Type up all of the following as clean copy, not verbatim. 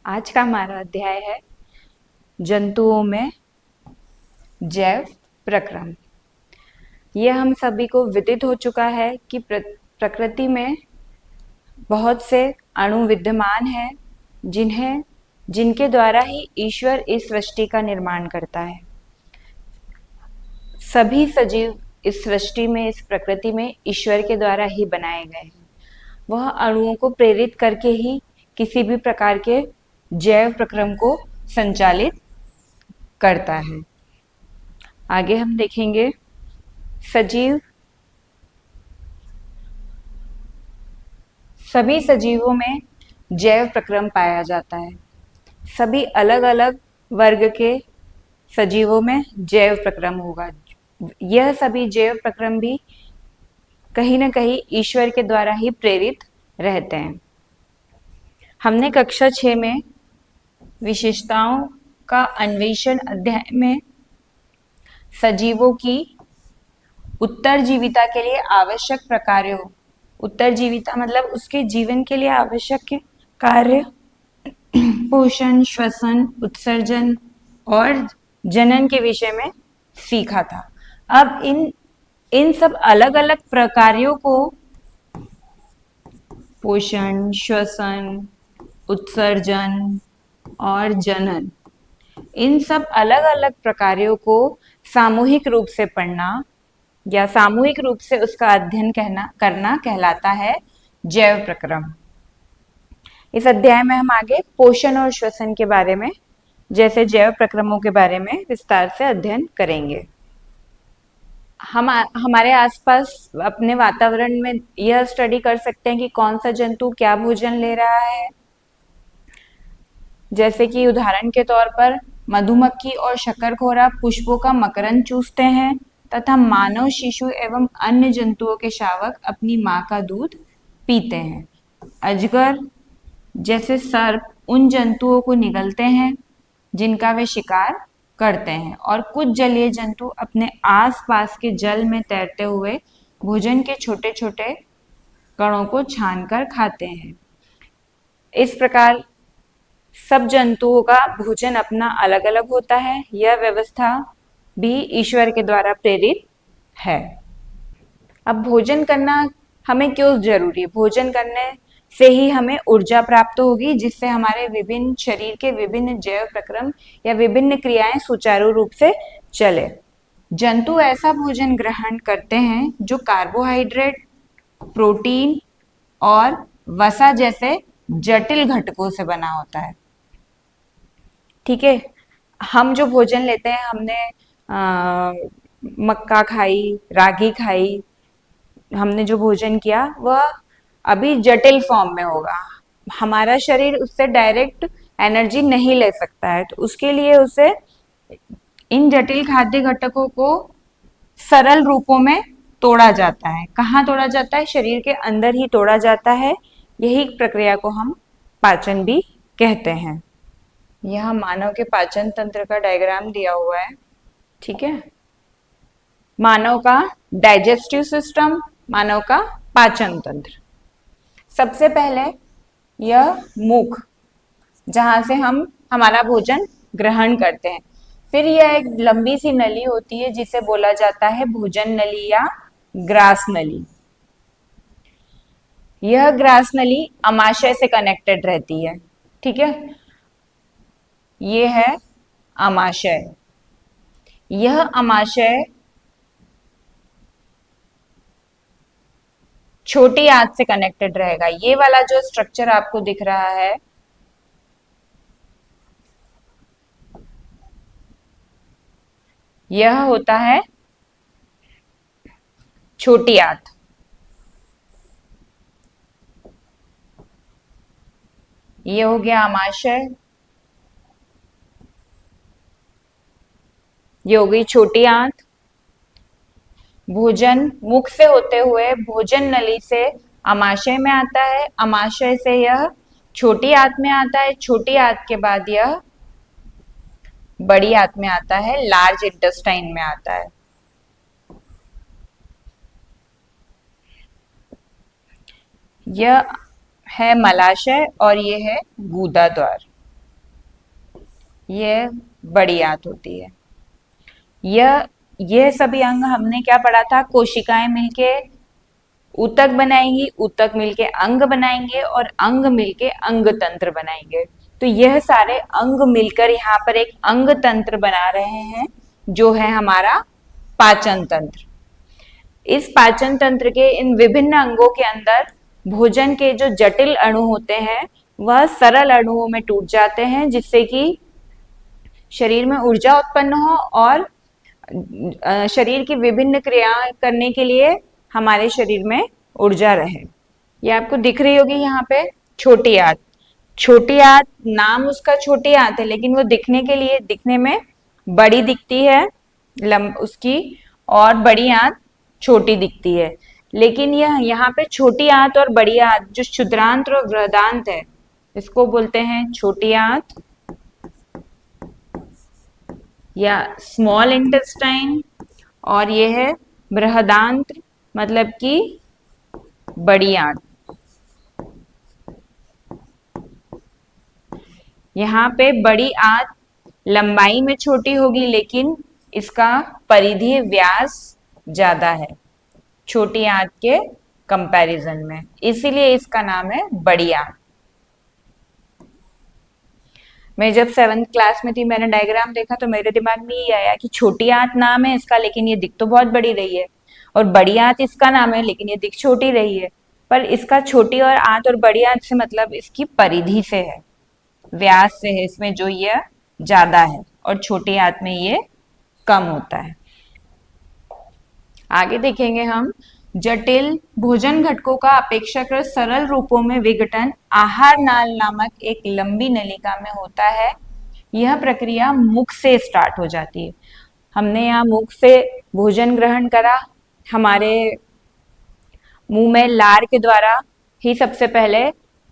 आज का हमारा अध्याय है जंतुओं में जैव प्रक्रम। यह हम सभी को विदित हो चुका है कि प्रकृति में बहुत से अणु विद्यमान हैं जिनके द्वारा ही ईश्वर इस सृष्टि का निर्माण करता है। सभी सजीव इस सृष्टि में, इस प्रकृति में ईश्वर के द्वारा ही बनाए गए हैं। वह अणुओं को प्रेरित करके ही किसी भी प्रकार के जैव प्रक्रम को संचालित करता है। आगे हम देखेंगे सभी सजीवों में जैव प्रक्रम पाया जाता है। सभी अलग अलग वर्ग के सजीवों में जैव प्रक्रम होगा। यह सभी जैव प्रक्रम भी कहीं न कहीं ईश्वर के द्वारा ही प्रेरित रहते हैं। हमने कक्षा 6 में विशेषताओं का अन्वेषण अध्याय में सजीवों की उत्तरजीविता के लिए आवश्यक प्रकारों, उत्तरजीविता मतलब उसके जीवन के लिए आवश्यक कार्य, पोषण, श्वसन, उत्सर्जन और जनन के विषय में सीखा था। अब इन सब अलग अलग प्रकारों को, पोषण, श्वसन, उत्सर्जन और जनन, इन सब अलग अलग प्रकारों को सामूहिक रूप से पढ़ना या सामूहिक रूप से उसका अध्ययन करना कहलाता है जैव प्रक्रम। इस अध्याय में हम आगे पोषण और श्वसन के बारे में, जैसे जैव प्रक्रमों के बारे में विस्तार से अध्ययन करेंगे। हम हमारे आसपास अपने वातावरण में यह स्टडी कर सकते हैं कि कौन सा जंतु क्या भोजन ले रहा है। जैसे कि उदाहरण के तौर पर मधुमक्खी और शक्करखोरा पुष्पों का मकरंद चूसते हैं तथा मानव शिशु एवं अन्य जंतुओं के शावक अपनी मां का दूध पीते हैं। अजगर जैसे सर्प उन जंतुओं को निगलते हैं जिनका वे शिकार करते हैं, और कुछ जलीय जंतु अपने आसपास के जल में तैरते हुए भोजन के छोटे छोटे कणों को छानकर खाते हैं। इस प्रकार सब जंतुओं का भोजन अपना अलग अलग होता है। यह व्यवस्था भी ईश्वर के द्वारा प्रेरित है। अब भोजन करना हमें क्यों जरूरी है? भोजन करने से ही हमें ऊर्जा प्राप्त होगी, जिससे हमारे विभिन्न शरीर के विभिन्न जैव प्रक्रम या विभिन्न क्रियाएं सुचारू रूप से चले। जंतु ऐसा भोजन ग्रहण करते हैं जो कार्बोहाइड्रेट, प्रोटीन और वसा जैसे जटिल घटकों से बना होता है। ठीक है, हम जो भोजन लेते हैं, हमने मक्का खाई, रागी खाई, हमने जो भोजन किया वह अभी जटिल फॉर्म में होगा। हमारा शरीर उससे डायरेक्ट एनर्जी नहीं ले सकता है, तो उसके लिए उसे इन जटिल खाद्य घटकों को सरल रूपों में तोड़ा जाता है। कहाँ तोड़ा जाता है? शरीर के अंदर ही तोड़ा जाता है। यही प्रक्रिया को हम पाचन भी कहते हैं। यह मानव के पाचन तंत्र का डायग्राम दिया हुआ है। ठीक है, मानव का डाइजेस्टिव सिस्टम, मानव का पाचन तंत्र। सबसे पहले यह मुख, जहां से हम हमारा भोजन ग्रहण करते हैं। फिर यह एक लंबी सी नली होती है जिसे बोला जाता है भोजन नली या ग्रास नली। यह ग्रास नली अमाशय से कनेक्टेड रहती है। ठीक है, ये है अमाशय। यह अमाशय छोटी आंत से कनेक्टेड रहेगा। ये वाला जो स्ट्रक्चर आपको दिख रहा है, यह होता है छोटी आंत। ये हो गया अमाशय, ये हो गई छोटी आंत। भोजन मुख से होते हुए भोजन नली से अमाशय में आता है। अमाशय से यह छोटी आंत में आता है। छोटी आंत के बाद यह बड़ी आंत में आता है, लार्ज इंटेस्टाइन में आता है। यह है मलाशय और ये है गूदा द्वार। यह बड़ी आंत होती है। यह सभी अंग हमने क्या पढ़ा था, कोशिकाएं मिलके ऊतक बनाएंगी, ऊतक मिलके अंग बनाएंगे और अंग मिलके अंग तंत्र बनाएंगे। तो यह सारे अंग मिलकर यहाँ पर एक अंग तंत्र बना रहे हैं, जो है हमारा पाचन तंत्र। इस पाचन तंत्र के इन विभिन्न अंगों के अंदर भोजन के जो जटिल अणु होते हैं वह सरल अणुओं में टूट जाते हैं, जिससे कि शरीर में ऊर्जा उत्पन्न हो और शरीर की विभिन्न क्रियाएं करने के लिए हमारे शरीर में ऊर्जा रहे। ये आपको दिख रही होगी यहाँ पे छोटी आंत। छोटी आंत, नाम उसका छोटी आंत है, लेकिन वो दिखने के लिए, दिखने में बड़ी दिखती है उसकी, और बड़ी आंत छोटी दिखती है। लेकिन यह यहाँ पे छोटी आंत और बड़ी आंत, जो क्षुद्रांत और बृहदांत है, इसको बोलते हैं छोटी आंत या स्मॉल इंटेस्टाइन, और ये है बृहदांत, मतलब कि बड़ी आंत। यहाँ पे बड़ी आंत लंबाई में छोटी होगी, लेकिन इसका परिधीय व्यास ज्यादा है छोटी आंत के कंपैरिजन में, इसीलिए इसका नाम है बड़ी आंत। मैं जब 7th क्लास में थी, मैंने डायग्राम देखा तो मेरे दिमाग में ये आया कि छोटी आंत नाम है इसका, लेकिन ये दिख तो बहुत बड़ी रही है, और बड़ी आंत इसका नाम है, लेकिन ये दिख छोटी रही है। पर इसका छोटी और आंत और बड़ी आंत से मतलब इसकी परिधि से है, व्यास से है, इसमें जो ये ज्यादा है और छोटी आंत में ये कम होता है। आगे देखेंगे हम, जटिल भोजन घटकों का अपेक्षाकृत सरल रूपों में विघटन आहार नाल नामक एक लंबी नलिका में होता है। यह प्रक्रिया मुख से स्टार्ट हो जाती है। हमने यहाँ मुख से भोजन ग्रहण करा, हमारे मुंह में लार के द्वारा ही सबसे पहले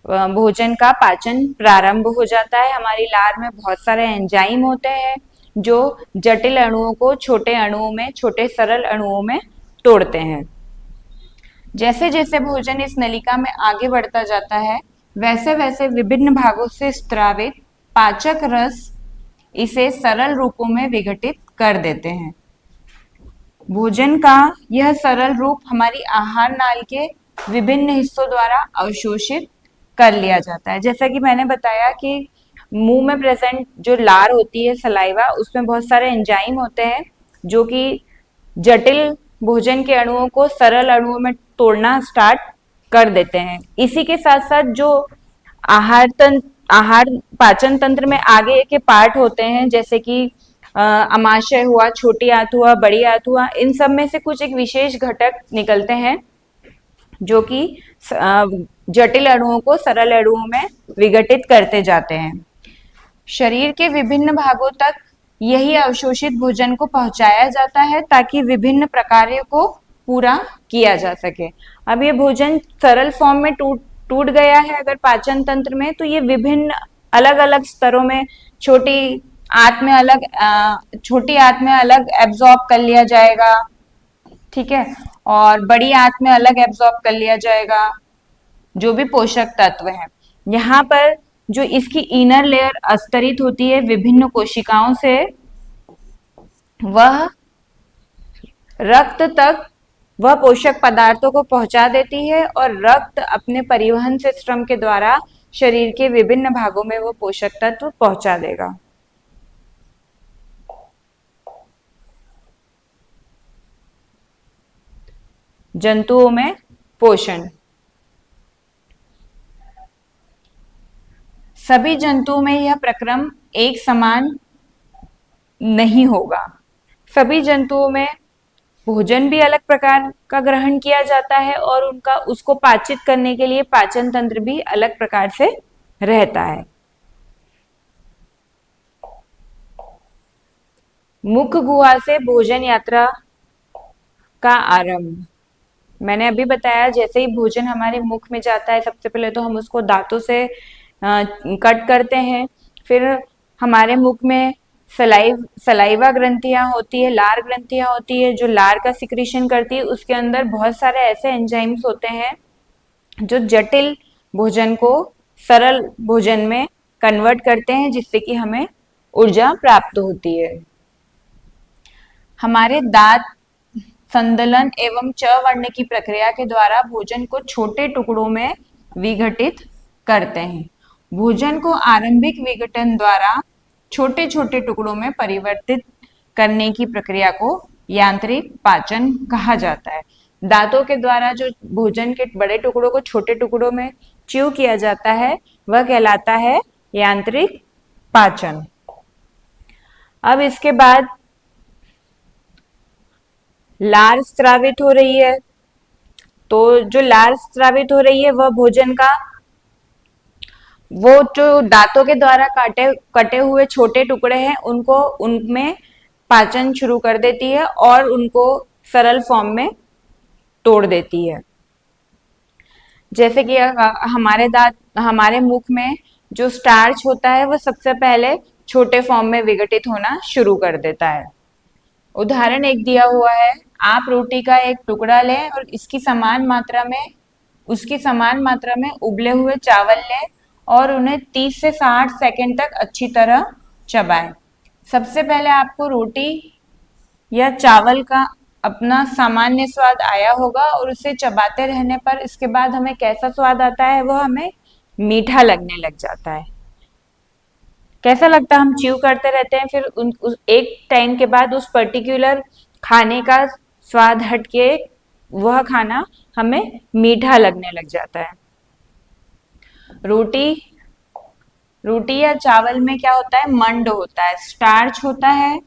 भोजन का पाचन प्रारंभ हो जाता है। हमारी लार में बहुत सारे एंजाइम होते हैं जो जटिल अणुओं को छोटे अणुओं में, छोटे सरल अणुओं में तोड़ते हैं। जैसे जैसे भोजन इस नलिका में आगे बढ़ता जाता है, वैसे वैसे विभिन्न भागों से स्त्रावित पाचक रस इसे सरल रूपों में विघटित कर देते हैं। भोजन का यह सरल रूप हमारी आहार नाल के विभिन्न हिस्सों द्वारा अवशोषित कर लिया जाता है। जैसा कि मैंने बताया कि मुंह में प्रेजेंट जो लार होती है, सलाइवा, उसमें बहुत सारे एंजाइम होते हैं जो कि जटिल भोजन के अणुओं को सरल अणुओं में तोड़ना स्टार्ट कर देते हैं। इसी के साथ साथ जो आहार पाचन तंत्र में आगे के पार्ट होते हैं, जैसे कि अमाशय हुआ, छोटी आंत हुआ, बड़ी आंत हुआ, इन सब में से कुछ एक विशेष घटक निकलते हैं जो कि जटिल अणुओं को सरल अणुओं में विघटित करते जाते हैं। शरीर के विभिन्न भागों तक यही अवशोषित भोजन को पहुंचाया जाता है ताकि विभिन्न प्रकारों को पूरा किया जा सके। अब ये भोजन सरल फॉर्म में टूट गया है अगर पाचन तंत्र में, तो ये विभिन्न अलग अलग स्तरों में छोटी आंत में अलग एब्जॉर्ब कर लिया जाएगा, ठीक है, और बड़ी आंत में अलग एब्जॉर्ब कर लिया जाएगा जो भी पोषक तत्व है। यहाँ पर जो इसकी इनर लेयर अस्तरित होती है विभिन्न कोशिकाओं से, वह रक्त तक वह पोषक पदार्थों को पहुंचा देती है और रक्त अपने परिवहन सिस्टम के द्वारा शरीर के विभिन्न भागों में वो पोषक तत्व पहुंचा देगा। जंतुओं में पोषण। सभी जंतुओं में यह प्रक्रम एक समान नहीं होगा। सभी जंतुओं में भोजन भी अलग प्रकार का ग्रहण किया जाता है और उसको पाचित करने के लिए पाचन तंत्र भी अलग प्रकार से रहता है। मुख गुहा से भोजन यात्रा का आरंभ। मैंने अभी बताया, जैसे ही भोजन हमारे मुख में जाता है, सबसे पहले तो हम उसको दांतों से कट करते हैं, फिर हमारे मुख में सलाइवा ग्रंथियां होती है, लार ग्रंथियां होती है जो लार का सिक्रीशन करती है। उसके अंदर बहुत सारे ऐसे एंजाइम्स होते हैं जो जटिल भोजन को सरल भोजन में कन्वर्ट करते हैं, जिससे कि हमें ऊर्जा प्राप्त होती है। हमारे दांत संदलन एवं चवर्ण की प्रक्रिया के द्वारा भोजन को छोटे टुकड़ों में विघटित करते हैं। भोजन को आरंभिक विघटन द्वारा छोटे छोटे टुकड़ों में परिवर्तित करने की प्रक्रिया को यांत्रिक पाचन कहा जाता है। दांतों के द्वारा जो भोजन के बड़े टुकड़ों को छोटे टुकड़ों में च्यू किया जाता है वह कहलाता है यांत्रिक पाचन। अब इसके बाद लार स्रावित हो रही है, तो जो लार स्रावित हो रही है वह भोजन का वो जो दांतों के द्वारा काटे कटे हुए छोटे टुकड़े हैं उनको उनमें पाचन शुरू कर देती है और उनको सरल फॉर्म में तोड़ देती है। जैसे कि हमारे मुख में जो स्टार्च होता है वह सबसे पहले छोटे फॉर्म में विघटित होना शुरू कर देता है। उदाहरण एक दिया हुआ है, आप रोटी का एक टुकड़ा लें और उसकी समान मात्रा में उबले हुए चावल लें और उन्हें 30 से 60 सेकंड तक अच्छी तरह चबाएं। सबसे पहले आपको रोटी या चावल का अपना सामान्य स्वाद आया होगा और उसे चबाते रहने पर इसके बाद हमें कैसा स्वाद आता है, वह हमें मीठा लगने लग जाता है। कैसा लगता है, हम च्यू करते रहते हैं, फिर एक टाइम के बाद उस पर्टिकुलर खाने का स्वाद हट के वह खाना हमें मीठा लगने लग जाता है। रोटी या चावल में क्या होता है, मंड होता है, स्टार्च होता है,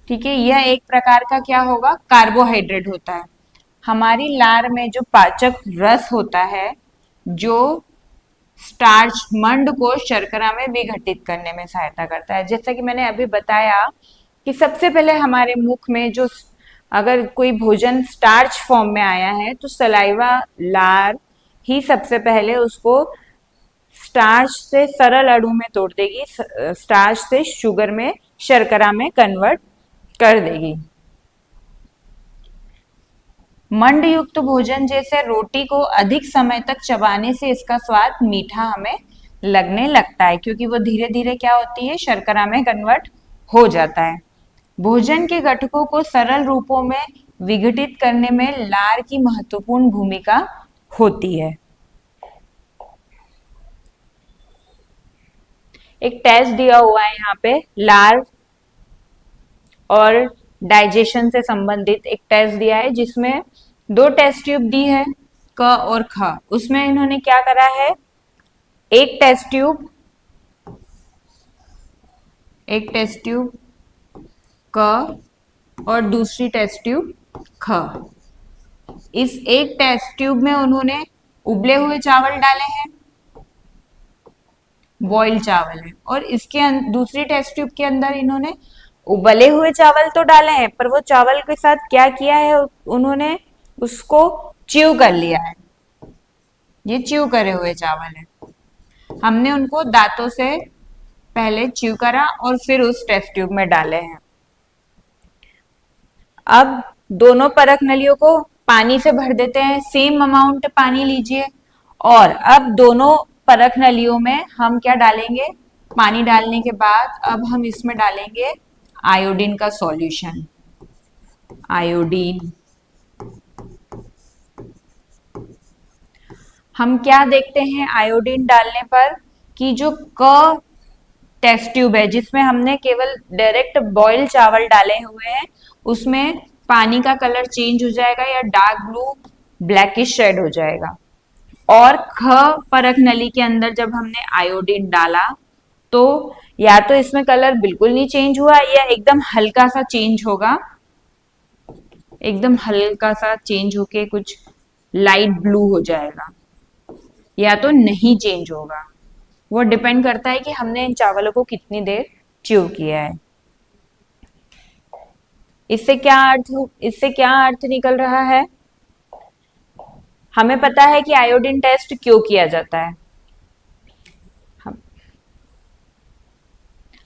ठीक है। यह एक प्रकार का क्या होगा, कार्बोहाइड्रेट होता है। हमारी लार में जो पाचक रस होता है जो स्टार्च मंड को शर्करा में विघटित करने में सहायता करता है। जैसा कि मैंने अभी बताया कि सबसे पहले हमारे मुख में जो अगर कोई भोजन स्टार्च फॉर्म में आया है तो सलाइवा लार ही सबसे पहले उसको स्टार्च से सरल अणु में तोड़ देगी, स्टार्च से शुगर में शर्करा में कन्वर्ट कर देगी। मंड युक्त भोजन जैसे रोटी को अधिक समय तक चबाने से इसका स्वाद मीठा हमें लगने लगता है, क्योंकि वो धीरे धीरे क्या होती है, शर्करा में कन्वर्ट हो जाता है। भोजन के घटकों को सरल रूपों में विघटित करने में लार की महत्वपूर्ण भूमिका होती है। एक टेस्ट दिया हुआ है यहाँ पे, लार और डाइजेशन से संबंधित एक टेस्ट दिया है जिसमें 2 टेस्ट ट्यूब दी है, क और ख। उसमें इन्होंने क्या करा है, एक टेस्ट ट्यूब क और दूसरी टेस्ट ट्यूब ख। इस एक टेस्ट ट्यूब में उन्होंने उबले हुए चावल डाले हैं, बॉइल्ड चावल है, और इसके दूसरी टेस्ट ट्यूब के अंदर इन्होंने उबले हुए चावल तो डाले हैं पर वो चावल के साथ क्या किया है, उन्होंने उसको च्यू कर लिया है। ये च्यू करे हुए चावल है, हमने उनको दांतों से पहले च्यू करा और फिर उस टेस्ट ट्यूब में डाले हैं। अब दोनों परख नलियों को पानी से भर देते हैं, सेम अमाउंट पानी लीजिए, और अब दोनों परख नलियों में हम क्या डालेंगे, पानी डालने के बाद अब हम इसमें डालेंगे आयोडीन का सॉल्यूशन। आयोडीन हम क्या देखते हैं आयोडीन डालने पर कि जो क टेस्ट ट्यूब है जिसमें हमने केवल डायरेक्ट बॉइल चावल डाले हुए हैं उसमें पानी का कलर चेंज हो जाएगा या डार्क ब्लू ब्लैकिश शेड हो जाएगा, और ख परख नली के अंदर जब हमने आयोडीन डाला तो या तो इसमें कलर बिल्कुल नहीं चेंज हुआ या एकदम हल्का सा चेंज होगा, एकदम हल्का सा चेंज होके कुछ लाइट ब्लू हो जाएगा, या तो नहीं चेंज होगा। वो डिपेंड करता है कि हमने इन चावलों को कितनी देर च्यू किया है। इससे क्या अर्थ निकल रहा है, हमें पता है कि आयोडीन टेस्ट क्यों किया जाता है।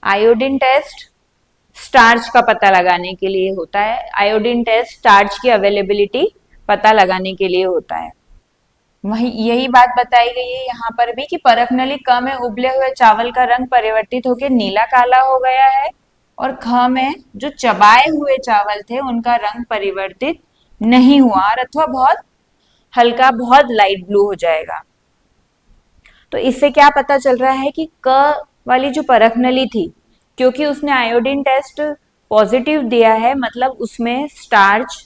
आयोडीन टेस्ट स्टार्च का पता लगाने के लिए होता है, आयोडीन टेस्ट स्टार्च की अवेलेबिलिटी पता लगाने के लिए होता है। वही यही बात बताई गई है यहाँ पर भी कि परख नली क में उबले हुए चावल का रंग परिवर्तित होकर नीला काला हो गया है, और ख में जो चबाए हुए चावल थे उनका रंग परिवर्तित नहीं हुआ, और अथवा बहुत हल्का, बहुत लाइट ब्लू हो जाएगा। तो इससे क्या पता चल रहा है कि क वाली जो परख नली थी, क्योंकि उसने आयोडीन टेस्ट पॉजिटिव दिया है, मतलब उसमें स्टार्च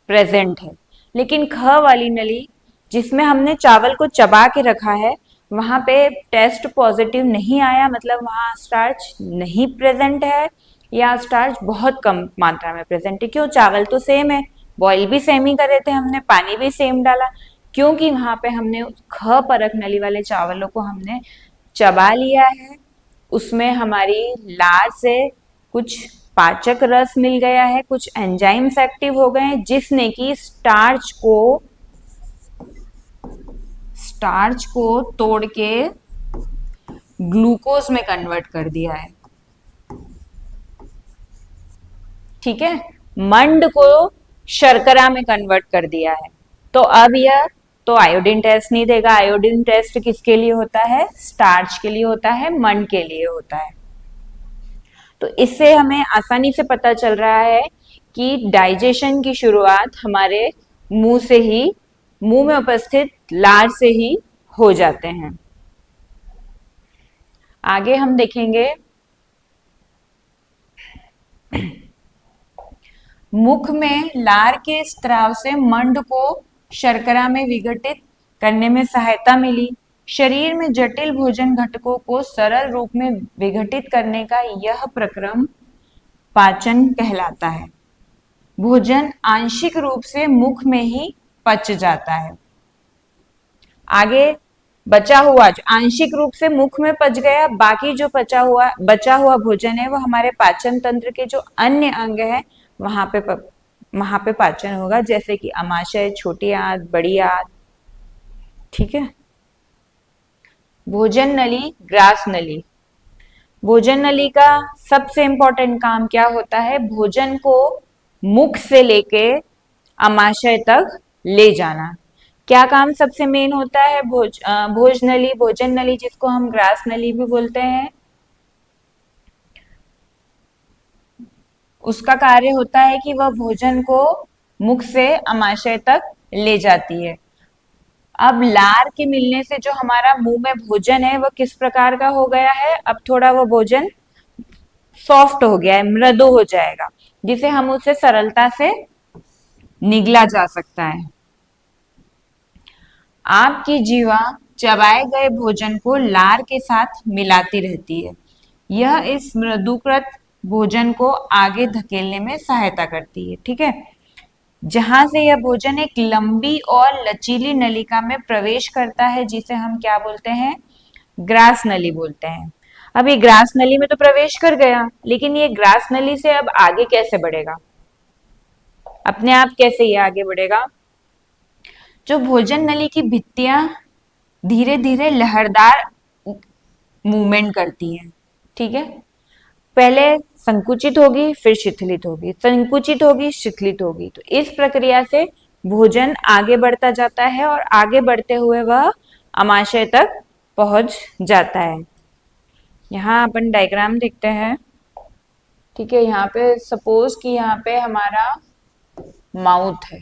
प्रेजेंट है। लेकिन ख वाली नली जिसमें हमने चावल को चबा के रखा है, वहां पे टेस्ट पॉजिटिव नहीं आया, मतलब वहां स्टार्च नहीं प्रेजेंट है, या स्टार्च बहुत कम मात्रा में प्रेजेंट है। क्यों? चावल तो सेम है, बॉईल भी सेम ही करे थे हमने, पानी भी सेम डाला, क्योंकि वहां पे हमने ख परख नली वाले चावलों को हमने चबा लिया है, उसमें हमारी लार से कुछ पाचक रस मिल गया है, कुछ एंजाइम्स एक्टिव हो गए हैं, जिसने कि स्टार्च को तोड़ के ग्लूकोज में कन्वर्ट कर दिया है। ठीक है, मंड को शर्करा में कन्वर्ट कर दिया है। तो अब यह तो आयोडीन टेस्ट नहीं देगा। आयोडीन टेस्ट किसके लिए होता है? स्टार्च के लिए होता है, मंड के लिए होता है। तो इससे हमें आसानी से पता चल रहा है कि डाइजेशन की शुरुआत हमारे मुंह से ही, मुंह में उपस्थित लार से ही हो जाते हैं। आगे हम देखेंगे मुख में लार के स्त्राव से मंड को शर्करा में विघटित करने में सहायता मिली। शरीर में जटिल भोजन घटकों को सरल रूप में विघटित करने का यह प्रक्रम पाचन कहलाता है। भोजन आंशिक रूप से मुख में ही पच जाता है। आगे बचा हुआ, आंशिक रूप से मुख में पच गया, बाकी जो बचा हुआ भोजन है वो हमारे पाचन तंत्र के जो अन्य अंग है वहां पे पाचन होगा, जैसे कि अमाशय, छोटी आंत, बड़ी आंत। ठीक है। भोजन नली, ग्रास नली। भोजन नली का सबसे इंपॉर्टेंट काम क्या होता है? भोजन को मुख से लेके अमाशय तक ले जाना। क्या काम सबसे मेन होता है? भोजनली, भोजन नली, जिसको हम ग्रास नली भी बोलते हैं, उसका कार्य होता है कि वह भोजन को मुख से अमाशय तक ले जाती है। अब लार के मिलने से जो हमारा मुंह में भोजन है वह किस प्रकार का हो गया है? अब थोड़ा वह भोजन सॉफ्ट हो गया है, मृदु हो जाएगा, जिसे हम उसे सरलता से निगला जा सकता है। आपकी जीवा चबाए गए भोजन को लार के साथ मिलाती रहती है। यह इस मृदुकृत भोजन को आगे धकेलने में सहायता करती है। ठीक है, जहां से यह भोजन एक लंबी और लचीली नलिका में प्रवेश करता है, जिसे हम क्या बोलते हैं? ग्रास नली बोलते हैं। अब ये ग्रास नली में तो प्रवेश कर गया, लेकिन ये ग्रास नली से अब आगे कैसे बढ़ेगा? अपने आप कैसे ये आगे बढ़ेगा? जो भोजन नली की भित्तियां धीरे धीरे लहरदार मूवमेंट करती हैं। ठीक है, पहले संकुचित होगी, फिर शिथिलित होगी, संकुचित होगी, शिथिलित होगी। तो इस प्रक्रिया से भोजन आगे बढ़ता जाता है और आगे बढ़ते हुए वह अमाशय तक पहुंच जाता है। यहाँ अपन डायग्राम देखते हैं। ठीक है, यहाँ पे सपोज कि यहाँ पे हमारा माउथ है,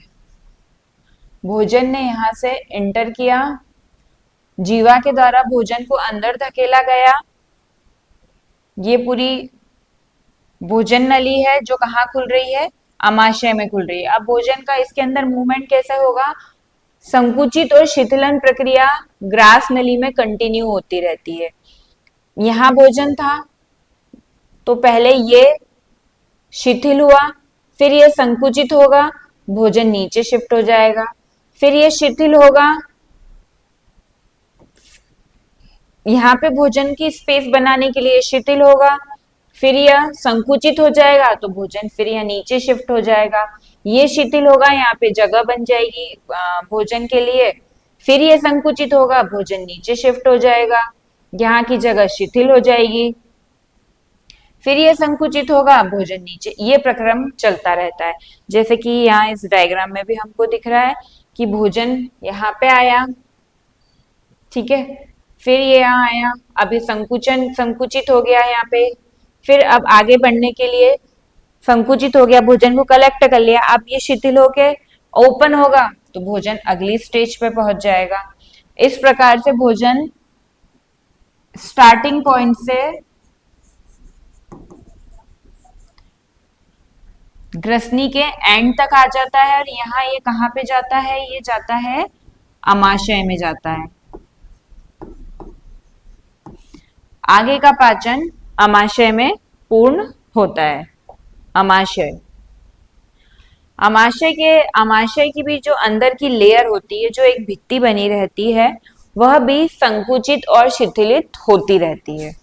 भोजन ने यहाँ से एंटर किया, जीवा के द्वारा भोजन को अंदर धकेला गया। ये पूरी भोजन नली है जो कहाँ खुल रही है? अमाशय में खुल रही है। अब भोजन का इसके अंदर मूवमेंट कैसे होगा? संकुचित और शिथिलन प्रक्रिया ग्रास नली में कंटिन्यू होती रहती है। यहाँ भोजन था तो पहले ये शिथिल हुआ, फिर ये संकुचित होगा, भोजन नीचे शिफ्ट हो जाएगा, फिर ये शिथिल होगा, यहाँ पे भोजन की स्पेस बनाने के लिए शिथिल होगा, फिर यह संकुचित हो जाएगा तो भोजन फिर यह नीचे शिफ्ट हो जाएगा। ये शिथिल होगा, यहाँ पे जगह बन जाएगी भोजन के लिए, फिर ये संकुचित होगा, भोजन नीचे शिफ्ट हो जाएगा, यहाँ की जगह शिथिल हो जाएगी, फिर ये संकुचित होगा, भोजन नीचे। ये प्रक्रम चलता रहता है। जैसे कि यहाँ इस डायग्राम में भी हमको दिख रहा है कि भोजन यहाँ पे आया, ठीक है। फिर ये यहाँ आया, अभी संकुचन संकुचित हो गया यहाँ पे। फिर अब आगे बढ़ने के लिए संकुचित हो गया, भोजन को कलेक्ट कर लिया, अब ये शिथिल होके ओपन होगा तो भोजन अगली स्टेज पे पहुंच जाएगा। इस प्रकार से भोजन स्टार्टिंग पॉइंट से ग्रसनी के एंड तक आ जाता है, और यहाँ ये कहाँ पे जाता है, ये जाता है अमाशय में जाता है। आगे का पाचन अमाशय में पूर्ण होता है। अमाशय, अमाशय की भी जो अंदर की लेयर होती है, जो एक भित्ति बनी रहती है, वह भी संकुचित और शिथिलित होती रहती है।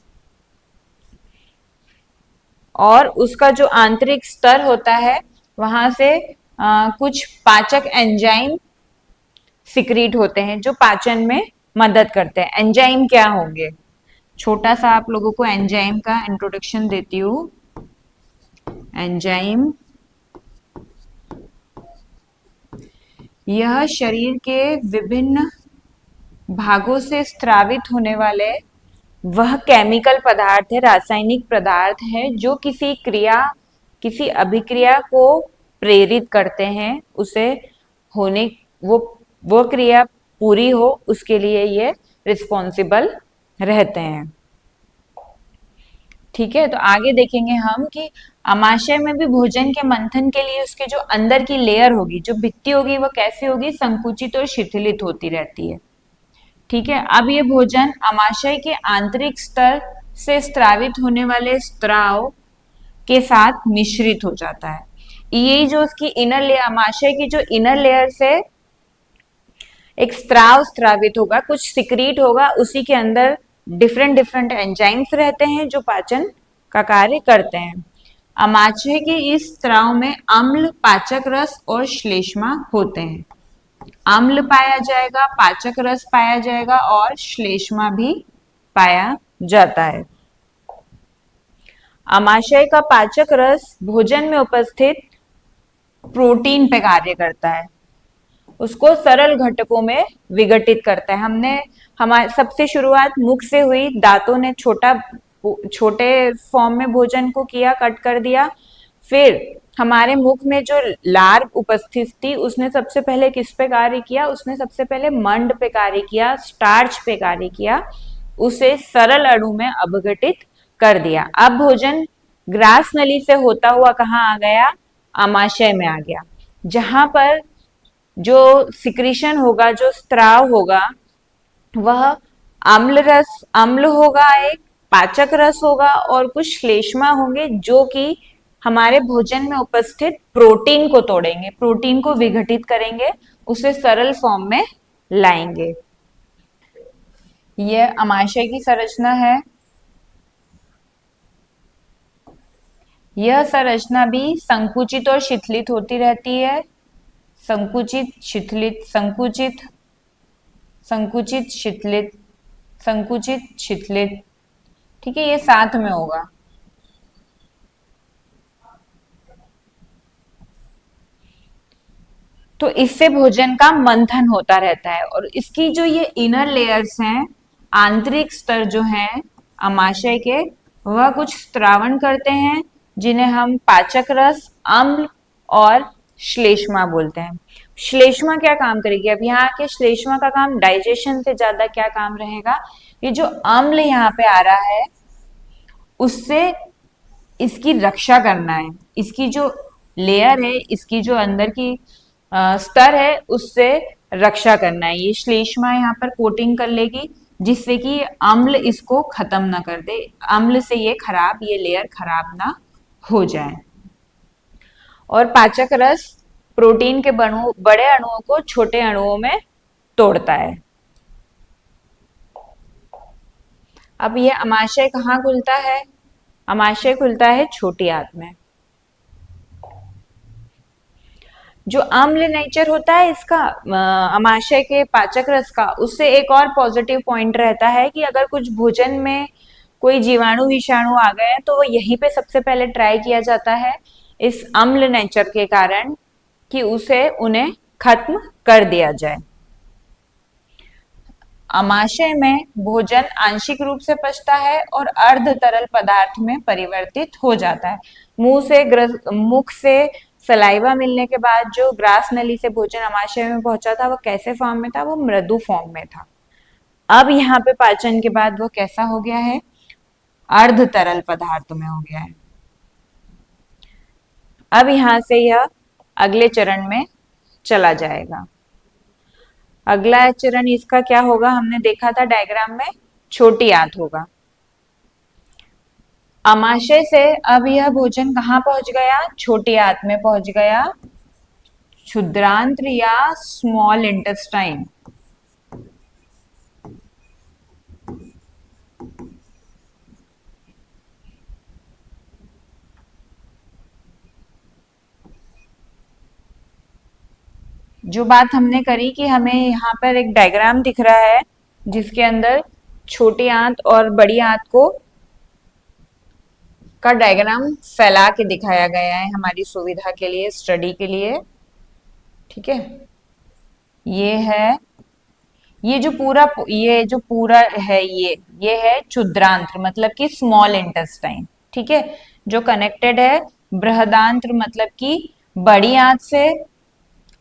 और उसका जो आंतरिक स्तर होता है, वहां से कुछ पाचक एंजाइम सिक्रीट होते हैं जो पाचन में मदद करते हैं। एंजाइम क्या होंगे, छोटा सा आप लोगों को एंजाइम का इंट्रोडक्शन देती हूँ। एंजाइम यह शरीर के विभिन्न भागों से स्रावित होने वाले वह केमिकल पदार्थ है, रासायनिक पदार्थ है, जो किसी अभिक्रिया को प्रेरित करते हैं, उसे होने वो क्रिया पूरी हो, उसके लिए ये रिस्पॉन्सिबल रहते हैं। ठीक है, तो आगे देखेंगे हम कि अमाशय में भी भोजन के मंथन के लिए उसके जो अंदर की लेयर होगी, जो भित्ति होगी, वह कैसी होगी, संकुचित और शिथिलित होती रहती है। ठीक है, अब ये भोजन अमाशय के आंतरिक स्तर से स्रावित होने वाले स्त्राव के साथ मिश्रित हो जाता है। यही जो उसकी इनर लेयर, अमाशय की जो इनर लेयर से एक स्त्राव स्रावित होगा, कुछ सिक्रीट होगा, उसी के अंदर डिफरेंट डिफरेंट एंजाइम्स रहते हैं जो पाचन का कार्य करते हैं। अमाशय के इस स्त्राव में अम्ल, पाचक रस और श्लेष्मा होते हैं। अम्ल पाया जाएगा, पाचक रस पाया जाएगा और श्लेष्मा भी पाया जाता है। अमाशय का पाचक रस भोजन में उपस्थित प्रोटीन पे कार्य करता है, उसको सरल घटकों में विघटित करता है। हमने हमारे सबसे शुरुआत मुख से हुई, दांतों ने छोटे फॉर्म में भोजन को किया, कट कर दिया। फिर हमारे मुख में जो लार उपस्थित थी, उसने सबसे पहले किस पे कार्य किया, उसने सबसे पहले मंड पे कार्य किया, स्टार्च पे कार्य किया, उसे सरल अणु में अपघटित कर दिया। अब भोजन ग्रास नली से होता हुआ कहाँ आ गया, अमाशय में आ गया, जहां पर जो सिक्रीशन होगा, जो स्त्राव होगा, वह अम्ल होगा, एक पाचक रस होगा और कुछ श्लेष्मा होंगे, जो कि हमारे भोजन में उपस्थित प्रोटीन को तोड़ेंगे, प्रोटीन को विघटित करेंगे, उसे सरल फॉर्म में लाएंगे। यह अमाशय की संरचना है। यह संरचना भी संकुचित और शिथिलित होती रहती है। संकुचित, शिथिलित, संकुचित, संकुचित, शिथिलित, संकुचित, शिथिलित। ठीक है, ये साथ में होगा। तो इससे भोजन का मंथन होता रहता है। और इसकी जो ये इनर लेयर्स हैं, आंतरिक स्तर जो हैं अमाशय के, वह कुछ स्त्रावण करते हैं, जिन्हें हम पाचक रस, अम्ल और श्लेष्मा बोलते हैं। श्लेष्मा क्या काम करेगी, अब यहाँ के श्लेष्मा का काम डाइजेशन से ज्यादा क्या काम रहेगा, ये जो अम्ल यहाँ पे आ रहा है, उससे इसकी रक्षा करना है। इसकी जो लेयर है, इसकी जो अंदर की स्तर है, उससे रक्षा करना है। ये श्लेष्मा यहाँ पर कोटिंग कर लेगी, जिससे कि अम्ल इसको खत्म ना कर दे, अम्ल से ये लेयर खराब ना हो जाए। और पाचक रस प्रोटीन के बड़े अणुओं को छोटे अणुओं में तोड़ता है। अब ये अमाशय कहाँ खुलता है, अमाशय खुलता है छोटी आंत में। जो अम्ल नेचर होता है इसका, अमाशय के पाचक रस का, उससे एक और पॉजिटिव पॉइंट रहता है कि अगर कुछ भोजन में कोई जीवाणु विषाणु आ गए तो वो यहीं पे सबसे पहले ट्राई किया जाता है, इस अम्ल नेचर के कारण, कि उन्हें खत्म कर दिया जाए। अमाशय में भोजन आंशिक रूप से पचता है और अर्ध तरल पदार्थ में परिवर्तित हो जाता है। मुख से सलाइवा मिलने के बाद जो ग्रास नली से भोजन अमाशय में पहुंचा था वो कैसे फॉर्म में था, वो मृदु फॉर्म में था। अब यहाँ पे पाचन के बाद वो कैसा हो गया है, अर्ध तरल पदार्थ में हो गया है। अब यहां से यह अगले चरण में चला जाएगा। अगला चरण इसका क्या होगा, हमने देखा था डायग्राम में, छोटी आंत होगा। अमाशय से अब यह भोजन कहाँ पहुंच गया, छोटी आंत में पहुंच गया, क्षुद्रांत्र या स्मॉल इंटेस्टाइन। जो बात हमने करी कि हमें यहाँ पर एक डायग्राम दिख रहा है जिसके अंदर छोटी आंत और बड़ी आंत को का डायग्राम फैला के दिखाया गया है हमारी सुविधा के लिए, स्टडी के लिए। ठीक है, ये है, ये जो पूरा है, ये है क्षुद्रांत्र मतलब कि स्मॉल इंटेस्टाइन। ठीक है, जो कनेक्टेड है बृहदांत्र मतलब कि बड़ी आंत से,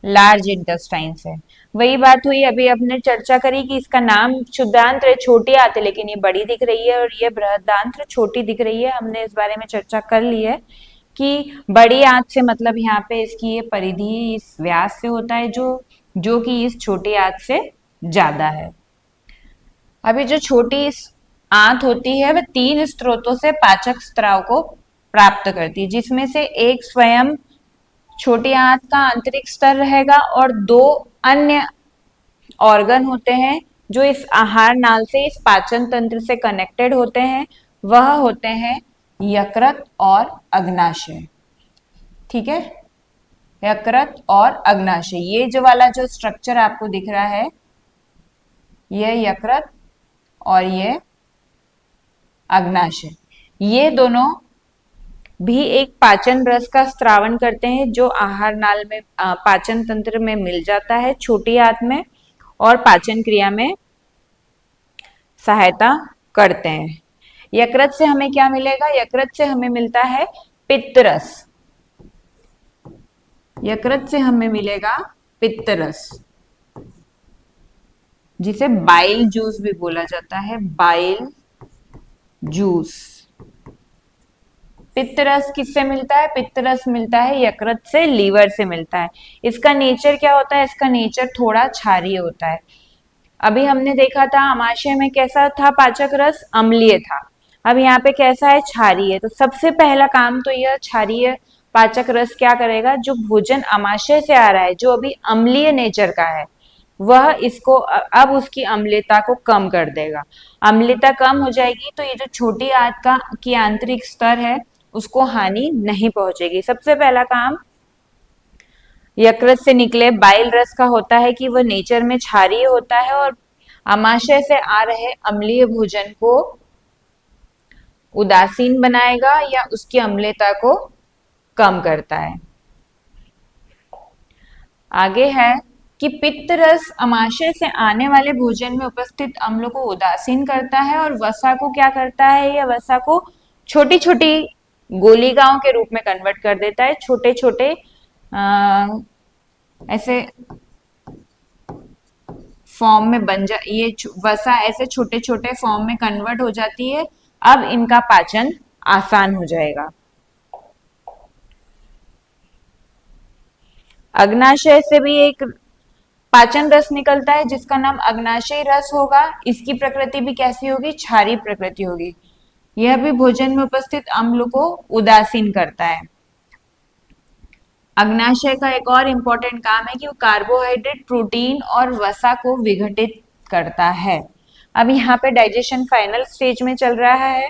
लार्ज इंटेस्टाइन से। वही बात हुई, अभी अपने चर्चा करी कि इसका नाम क्षुद्रांत्र छोटी आंत है, लेकिन ये बड़ी दिख रही है और ये बृहदांत्र छोटी दिख रही है। हमने इस बारे में चर्चा कर ली है कि बड़ी आंत से मतलब यहाँ पे इसकी ये परिधि इस व्यास से होता है जो कि इस छोटी आंत से ज्यादा है। अभी जो छोटी आंत होती है वह 3 स्रोतों से पाचक स्राव को प्राप्त करती है, जिसमें से एक स्वयं छोटी आंत का आंतरिक स्तर रहेगा और 2 अन्य ऑर्गन होते हैं जो इस आहार नाल से इस पाचन तंत्र से कनेक्टेड होते हैं। वह होते हैं यकृत और अग्नाशय। ठीक है, यकृत और अग्नाशय, ये जो वाला जो स्ट्रक्चर आपको दिख रहा है, यह यकृत और ये अग्नाशय, ये दोनों भी एक पाचन रस का स्त्रावन करते हैं जो आहार नाल में पाचन तंत्र में मिल जाता है छोटी आंत में और पाचन क्रिया में सहायता करते हैं। यकृत से हमें क्या मिलेगा, यकृत से हमें मिलता है पित्तरस। यकृत से हमें मिलेगा पित्तरस, जिसे बाइल जूस भी बोला जाता है, बाइल जूस। पित्तरस किससे मिलता है, पित्तरस मिलता है यकृत से, लीवर से मिलता है। इसका नेचर क्या होता है, इसका नेचर थोड़ा क्षारीय होता है। अभी हमने देखा था अमाशय में कैसा था पाचक रस, अम्लीय था। अब यहाँ पे कैसा है, क्षारीय। तो सबसे पहला काम तो यह क्षारीय पाचक रस क्या करेगा, जो भोजन अमाशय से आ रहा है जो अभी अम्लीय नेचर का है, वह इसको अब उसकी अम्लता को कम कर देगा। अम्लता कम हो जाएगी तो ये जो छोटी आंत का की आंतरिक स्तर है उसको हानि नहीं पहुंचेगी। सबसे पहला काम यकृत से निकले बाइल रस का होता है कि वह नेचर में क्षारीय होता है और अमाशय से आ रहे अम्लीय भोजन को उदासीन बनाएगा या उसकी अम्लता को कम करता है। आगे है कि पित्त रस अमाशय से आने वाले भोजन में उपस्थित अम्लों को उदासीन करता है और वसा को क्या करता है, या वसा को छोटी छोटी गोलिकाओं के रूप में कन्वर्ट कर देता है। छोटे छोटे ऐसे फॉर्म में बन जा, ये वसा ऐसे छोटे छोटे फॉर्म में कन्वर्ट हो जाती है। अब इनका पाचन आसान हो जाएगा। अग्नाशय से भी एक पाचन रस निकलता है जिसका नाम अग्नाशयी रस होगा। इसकी प्रकृति भी कैसी होगी, क्षारीय प्रकृति होगी। यह भी भोजन में उपस्थित अम्ल को उदासीन करता है। अग्नाशय का एक और इम्पोर्टेंट काम है कि वो कार्बोहाइड्रेट, प्रोटीन और वसा को विघटित करता है। अब यहाँ पे डाइजेशन फाइनल स्टेज में चल रहा है,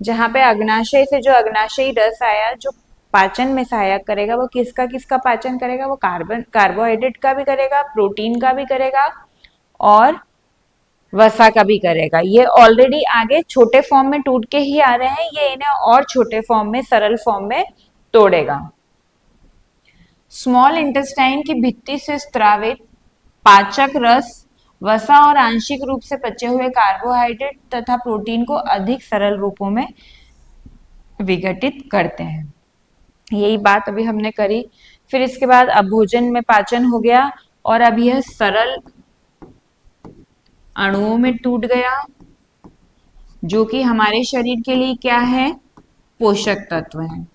जहाँ पे अग्नाशय से जो अग्नाशयी रस आया जो पाचन में सहायक करेगा, वो किसका किसका पाचन करेगा, वो कार्बोहाइड्रेट का भी करेगा, प्रोटीन का भी करेगा और वसा का भी करेगा। ये ऑलरेडी आगे छोटे फॉर्म में टूट के ही आ रहे हैं, ये इन्हें और छोटे फॉर्म में, सरल फॉर्म में तोड़ेगा। स्मॉल इंटेस्टाइन की भित्ति से स्त्रावित पाचक रस वसा और आंशिक रूप से पचे हुए कार्बोहाइड्रेट तथा प्रोटीन को अधिक सरल रूपों में विघटित करते हैं। यही बात अभी हमने करी। फिर इसके बाद अब भोजन में पाचन हो गया और अब यह सरल अणुओं में टूट गया, जो कि हमारे शरीर के लिए क्या है, पोषक तत्व है।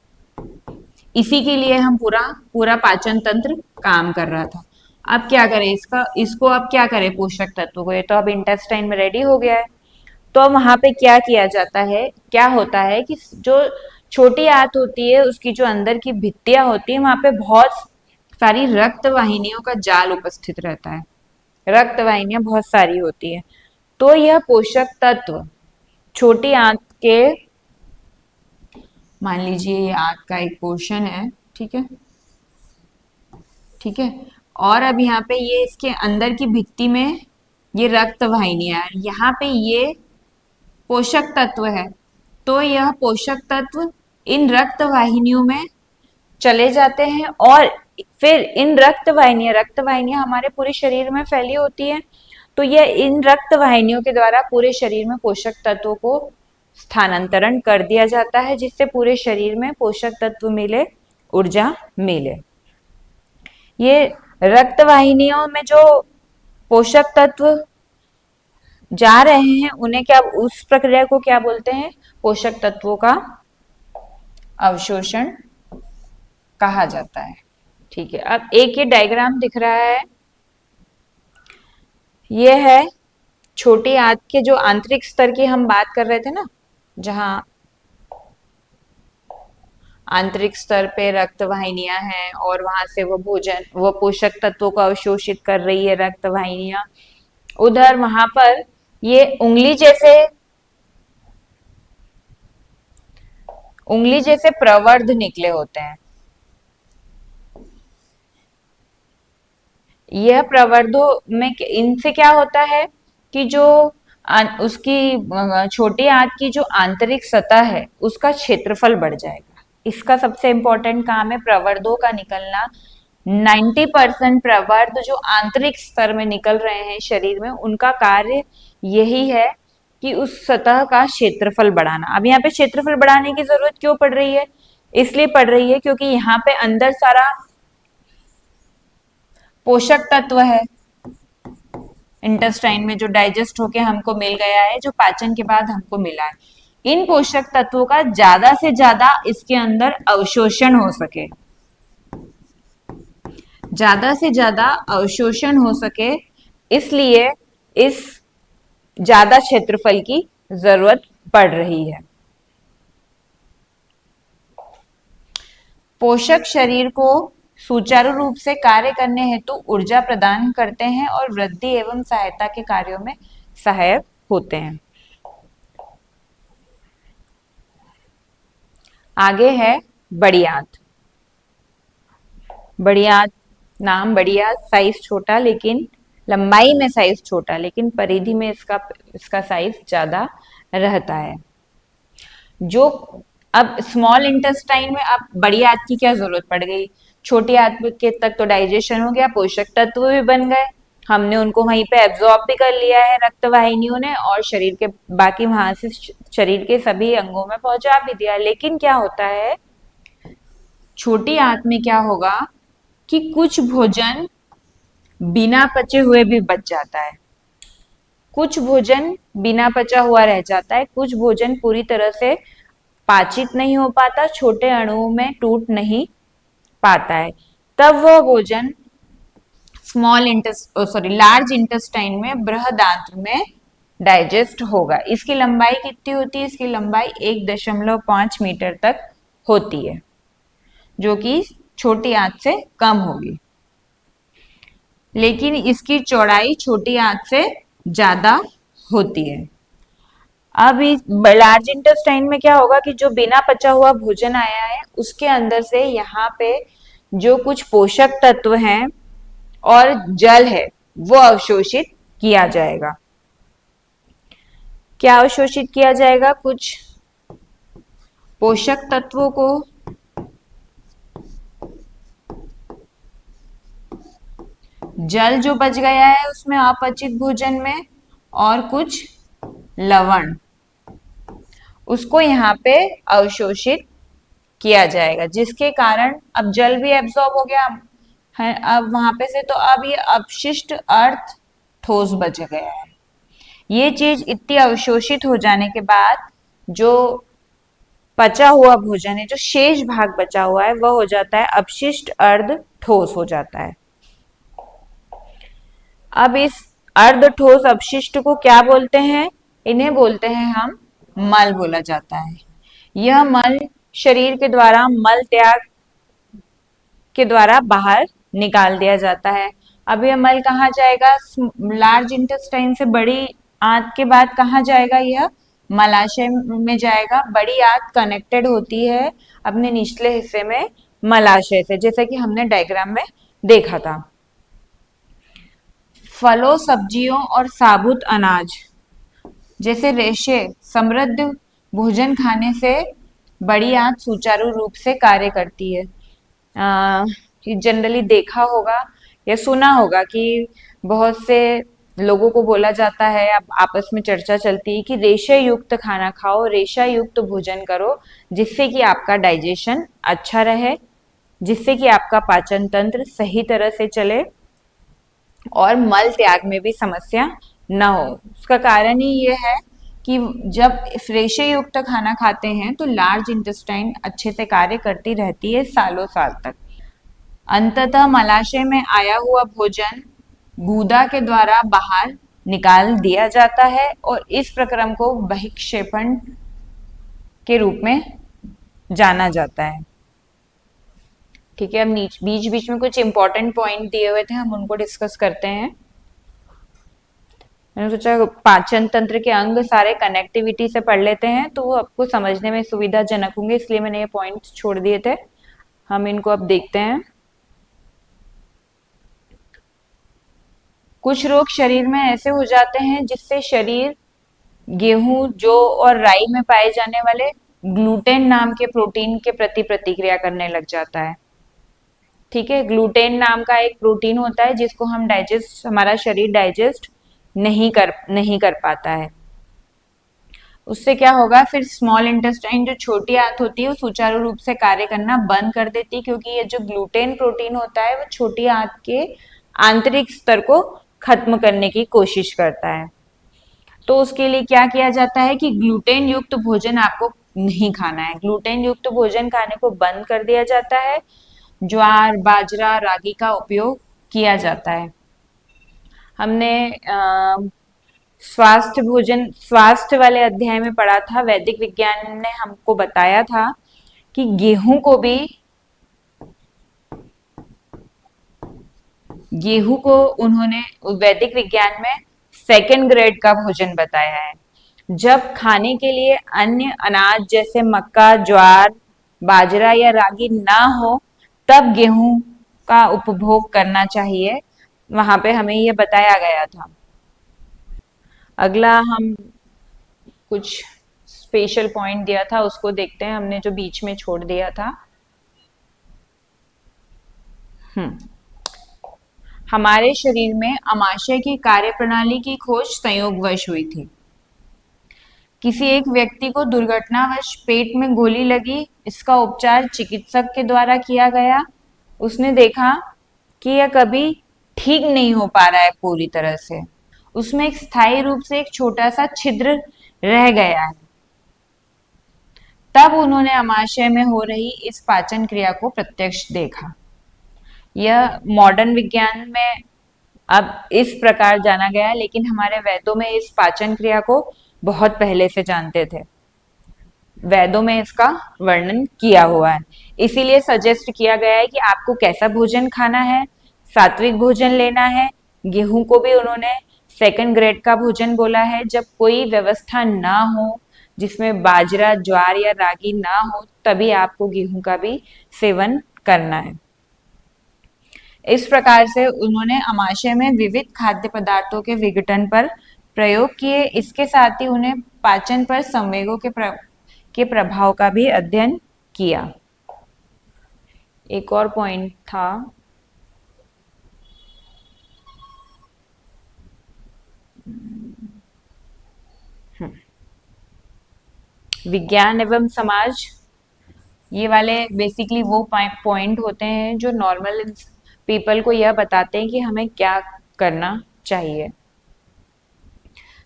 इसी के लिए हम पूरा पूरा पाचन तंत्र काम कर रहा था। अब क्या करें इसको अब क्या करें पोषक तत्व को, ये तो अब इंटेस्टाइन में रेडी हो गया है। तो वहां पे क्या किया जाता है, क्या होता है कि जो छोटी आंत होती है उसकी जो अंदर की भित्तियां होती है वहां पे बहुत सारी रक्त वाहिनियों का जाल उपस्थित रहता है। रक्त वाहिनियां बहुत सारी होती है। तो यह पोषक तत्व छोटी आंत के, मान लीजिए ये आंत का एक पोर्शन है, ठीक है, ठीक है, और अब यहाँ पे ये इसके अंदर की भित्ति में ये रक्त वाहिनियां है, यहाँ पे ये पोषक तत्व है। तो यह पोषक तत्व इन रक्त वाहिनियों में चले जाते हैं और फिर इन रक्त वाहिनियां हमारे पूरे शरीर में फैली होती है। तो यह इन रक्त वाहिनियों के द्वारा पूरे शरीर में पोषक तत्वों को स्थानांतरण कर दिया जाता है, जिससे पूरे शरीर में पोषक तत्व मिले, ऊर्जा मिले। ये रक्त वाहिनियों में जो पोषक तत्व जा रहे हैं उन्हें क्या, उस प्रक्रिया को क्या बोलते हैं, पोषक तत्वों का अवशोषण कहा जाता है। ठीक है, अब एक ये डायग्राम दिख रहा है, ये है छोटी आंत के जो आंतरिक स्तर की हम बात कर रहे थे ना, जहां आंतरिक स्तर पे रक्त वाहिनियां हैं और वहां से वो पोषक तत्वों को अवशोषित कर रही है रक्त वाहिनियां। उधर वहां पर ये उंगली जैसे प्रवर्ध निकले होते हैं। यह प्रवर्धों में इनसे क्या होता है कि जो उसकी छोटी आंत की जो आंतरिक सतह है उसका क्षेत्रफल बढ़ जाएगा। इसका सबसे इंपॉर्टेंट काम है प्रवर्धों का निकलना। 90% प्रवर्ध जो आंतरिक स्तर में निकल रहे हैं शरीर में, उनका कार्य यही है कि उस सतह का क्षेत्रफल बढ़ाना। अब यहाँ पे क्षेत्रफल बढ़ाने की जरूरत क्यों पड़ रही है, इसलिए पड़ रही है क्योंकि यहाँ पे अंदर सारा पोषक तत्व है इंटेस्टाइन में जो डाइजेस्ट होके हमको मिल गया है, जो पाचन के बाद हमको मिला है। इन पोषक तत्वों का ज्यादा से ज्यादा इसके अंदर अवशोषण हो सके, ज्यादा से ज्यादा अवशोषण हो सके, इसलिए इस ज्यादा क्षेत्रफल की जरूरत पड़ रही है। पोषक शरीर को सुचारू रूप से कार्य करने हेतु ऊर्जा प्रदान करते हैं और वृद्धि एवं सहायता के कार्यों में सहायक होते हैं। आगे है बड़ी आंत। बड़ी आंत, नाम बड़ी आंत, साइज छोटा लेकिन लंबाई में साइज छोटा, लेकिन परिधि में इसका साइज ज्यादा रहता है। जो अब स्मॉल इंटेस्टाइन में अब बड़ी आंत की क्या जरूरत पड़ गई, छोटी आंत के तक तो डाइजेशन हो गया, पोषक तत्व भी बन गए, हमने उनको वहीं पे एब्जॉर्ब भी कर लिया है रक्त वाहिनियों ने, और शरीर के बाकी वहां से शरीर के सभी अंगों में पहुंचा भी दिया। लेकिन क्या होता है छोटी आंत में, क्या होगा कि कुछ भोजन बिना पचे हुए भी बच जाता है, कुछ भोजन बिना पचा हुआ रह जाता है, कुछ भोजन पूरी तरह से पाचित नहीं हो पाता, छोटे अणुओं में टूट नहीं पाता है। तब वह भोजन लार्ज इंटेस्टाइन में, बृहदांत्र में डाइजेस्ट होगा। इसकी लंबाई कितनी होती है, इसकी लंबाई 1.5 मीटर तक होती है, जो कि छोटी आंत से कम होगी, लेकिन इसकी चौड़ाई छोटी आंत से ज्यादा होती है। अब इस लार्ज इंटेस्टाइन में क्या होगा कि जो बिना पचा हुआ भोजन आया है उसके अंदर से यहाँ पे जो कुछ पोषक तत्व हैं और जल है वो अवशोषित किया जाएगा। क्या अवशोषित किया जाएगा, कुछ पोषक तत्वों को जल जो बच गया है उसमें अपचित भोजन में, और कुछ लवण, उसको यहाँ पे अवशोषित किया जाएगा, जिसके कारण अब जल भी एब्जॉर्ब हो गया है। अब वहां पे से तो अब ये अपशिष्ट अर्थ ठोस बच गया है। ये चीज इतनी अवशोषित हो जाने के बाद जो बचा हुआ भोजन है, जो शेष भाग बचा हुआ है, वह हो जाता है अपशिष्ट अर्ध ठोस हो जाता है। अब इस अर्ध ठोस अपशिष्ट को क्या बोलते हैं? इन्हें बोलते हैं हम मल बोला जाता है। यह मल शरीर के द्वारा मल त्याग के द्वारा बाहर निकाल दिया जाता है। अब यह मल कहाँ जाएगा? लार्ज इंटेस्टाइन से बड़ी आंत के बाद कहाँ जाएगा? यह मलाशय में जाएगा। बड़ी आंत कनेक्टेड होती है अपने निचले हिस्से में मलाशय से, जैसे कि हमने डायग्राम में देखा था। फलों, सब्जियों और साबुत अनाज जैसे रेशे समृद्ध भोजन खाने से बड़ी आंत सुचारू रूप से कार्य करती है। जनरली देखा होगा या सुना होगा कि बहुत से लोगों को बोला जाता है, अब आपस में चर्चा चलती है कि रेशा युक्त खाना खाओ, रेशा युक्त भोजन करो, जिससे कि आपका डाइजेशन अच्छा रहे, जिससे कि आपका पाचन तंत्र सही तरह से चले और मल त्याग में भी समस्या न हो। उसका कारण ही ये है कि जब रेशे युक्त खाना खाते हैं तो लार्ज इंटेस्टाइन अच्छे से कार्य करती रहती है सालों साल तक। अंततः मलाशय में आया हुआ भोजन गूदा के द्वारा बाहर निकाल दिया जाता है और इस प्रक्रम को बहिक्षेपण के रूप में जाना जाता है। ठीक है, अब बीच बीच में कुछ इंपॉर्टेंट पॉइंट दिए हुए थे, हम उनको डिस्कस करते हैं। मैंने सोचा पाचन तंत्र के अंग सारे कनेक्टिविटी से पढ़ लेते हैं तो वो आपको समझने में सुविधाजनक होंगे, इसलिए मैंने ये पॉइंट्स छोड़ दिए थे। हम इनको अब देखते हैं। कुछ रोग शरीर में ऐसे हो जाते हैं जिससे शरीर गेहूं, जौ और राई में पाए जाने वाले ग्लूटेन नाम के प्रोटीन के प्रति प्रतिक्रिया करने लग जाता है। ठीक है, ग्लूटेन नाम का एक प्रोटीन होता है जिसको हमारा शरीर डाइजेस्ट नहीं कर पाता है। उससे क्या होगा, फिर स्मॉल इंटेस्टाइन जो छोटी आंत होती है वो सुचारू रूप से कार्य करना बंद कर देती है, क्योंकि ये जो ग्लूटेन प्रोटीन होता है वो छोटी आंत के आंतरिक स्तर को खत्म करने की कोशिश करता है। तो उसके लिए क्या किया जाता है कि ग्लूटेन युक्त भोजन आपको नहीं खाना है। ग्लूटेन युक्त भोजन खाने को बंद कर दिया जाता है। ज्वार, बाजरा, रागी का उपयोग किया जाता है। हमने स्वास्थ्य वाले अध्याय में पढ़ा था, वैदिक विज्ञान ने हमको बताया था कि गेहूं को उन्होंने वैदिक विज्ञान में सेकंड ग्रेड का भोजन बताया है। जब खाने के लिए अन्य अनाज जैसे मक्का, ज्वार, बाजरा या रागी ना हो तब गेहूं का उपभोग करना चाहिए। वहां पे हमें ये बताया गया था। अगला हम कुछ स्पेशल पॉइंट दिया था उसको देखते हैं, हमने जो बीच में छोड़ दिया था। हमारे शरीर में अमाशय की कार्यप्रणाली की खोज संयोगवश हुई थी। किसी एक व्यक्ति को दुर्घटनावश पेट में गोली लगी, इसका उपचार चिकित्सक के द्वारा किया गया। उसने देखा कि यह कभी ठीक नहीं हो पा रहा है पूरी तरह से, उसमें एक स्थायी रूप से एक छोटा सा छिद्र रह गया है। तब उन्होंने अमाशय में हो रही इस पाचन क्रिया को प्रत्यक्ष देखा। यह मॉडर्न विज्ञान में अब इस प्रकार जाना गया, लेकिन हमारे वेदों में इस पाचन क्रिया को बहुत पहले से जानते थे। वेदों में इसका वर्णन किया हुआ है, इसीलिए सजेस्ट किया गया है कि आपको कैसा भोजन खाना है। सात्विक भोजन लेना है। गेहूं को भी उन्होंने सेकंड ग्रेड का भोजन बोला है। जब कोई व्यवस्था ना हो जिसमें बाजरा, ज्वार या रागी ना हो, तभी आपको गेहूं का भी सेवन करना है। इस प्रकार से उन्होंने अमाशय में विविध खाद्य पदार्थों के विघटन पर प्रयोग किए। इसके साथ ही उन्हें पाचन पर संवेगों के प्रभाव का भी अध्ययन किया। एक और पॉइंट था, विज्ञान एवं समाज, ये वाले बेसिकली वो पॉइंट होते हैं जो नॉर्मल पीपल को यह बताते हैं कि हमें क्या करना चाहिए।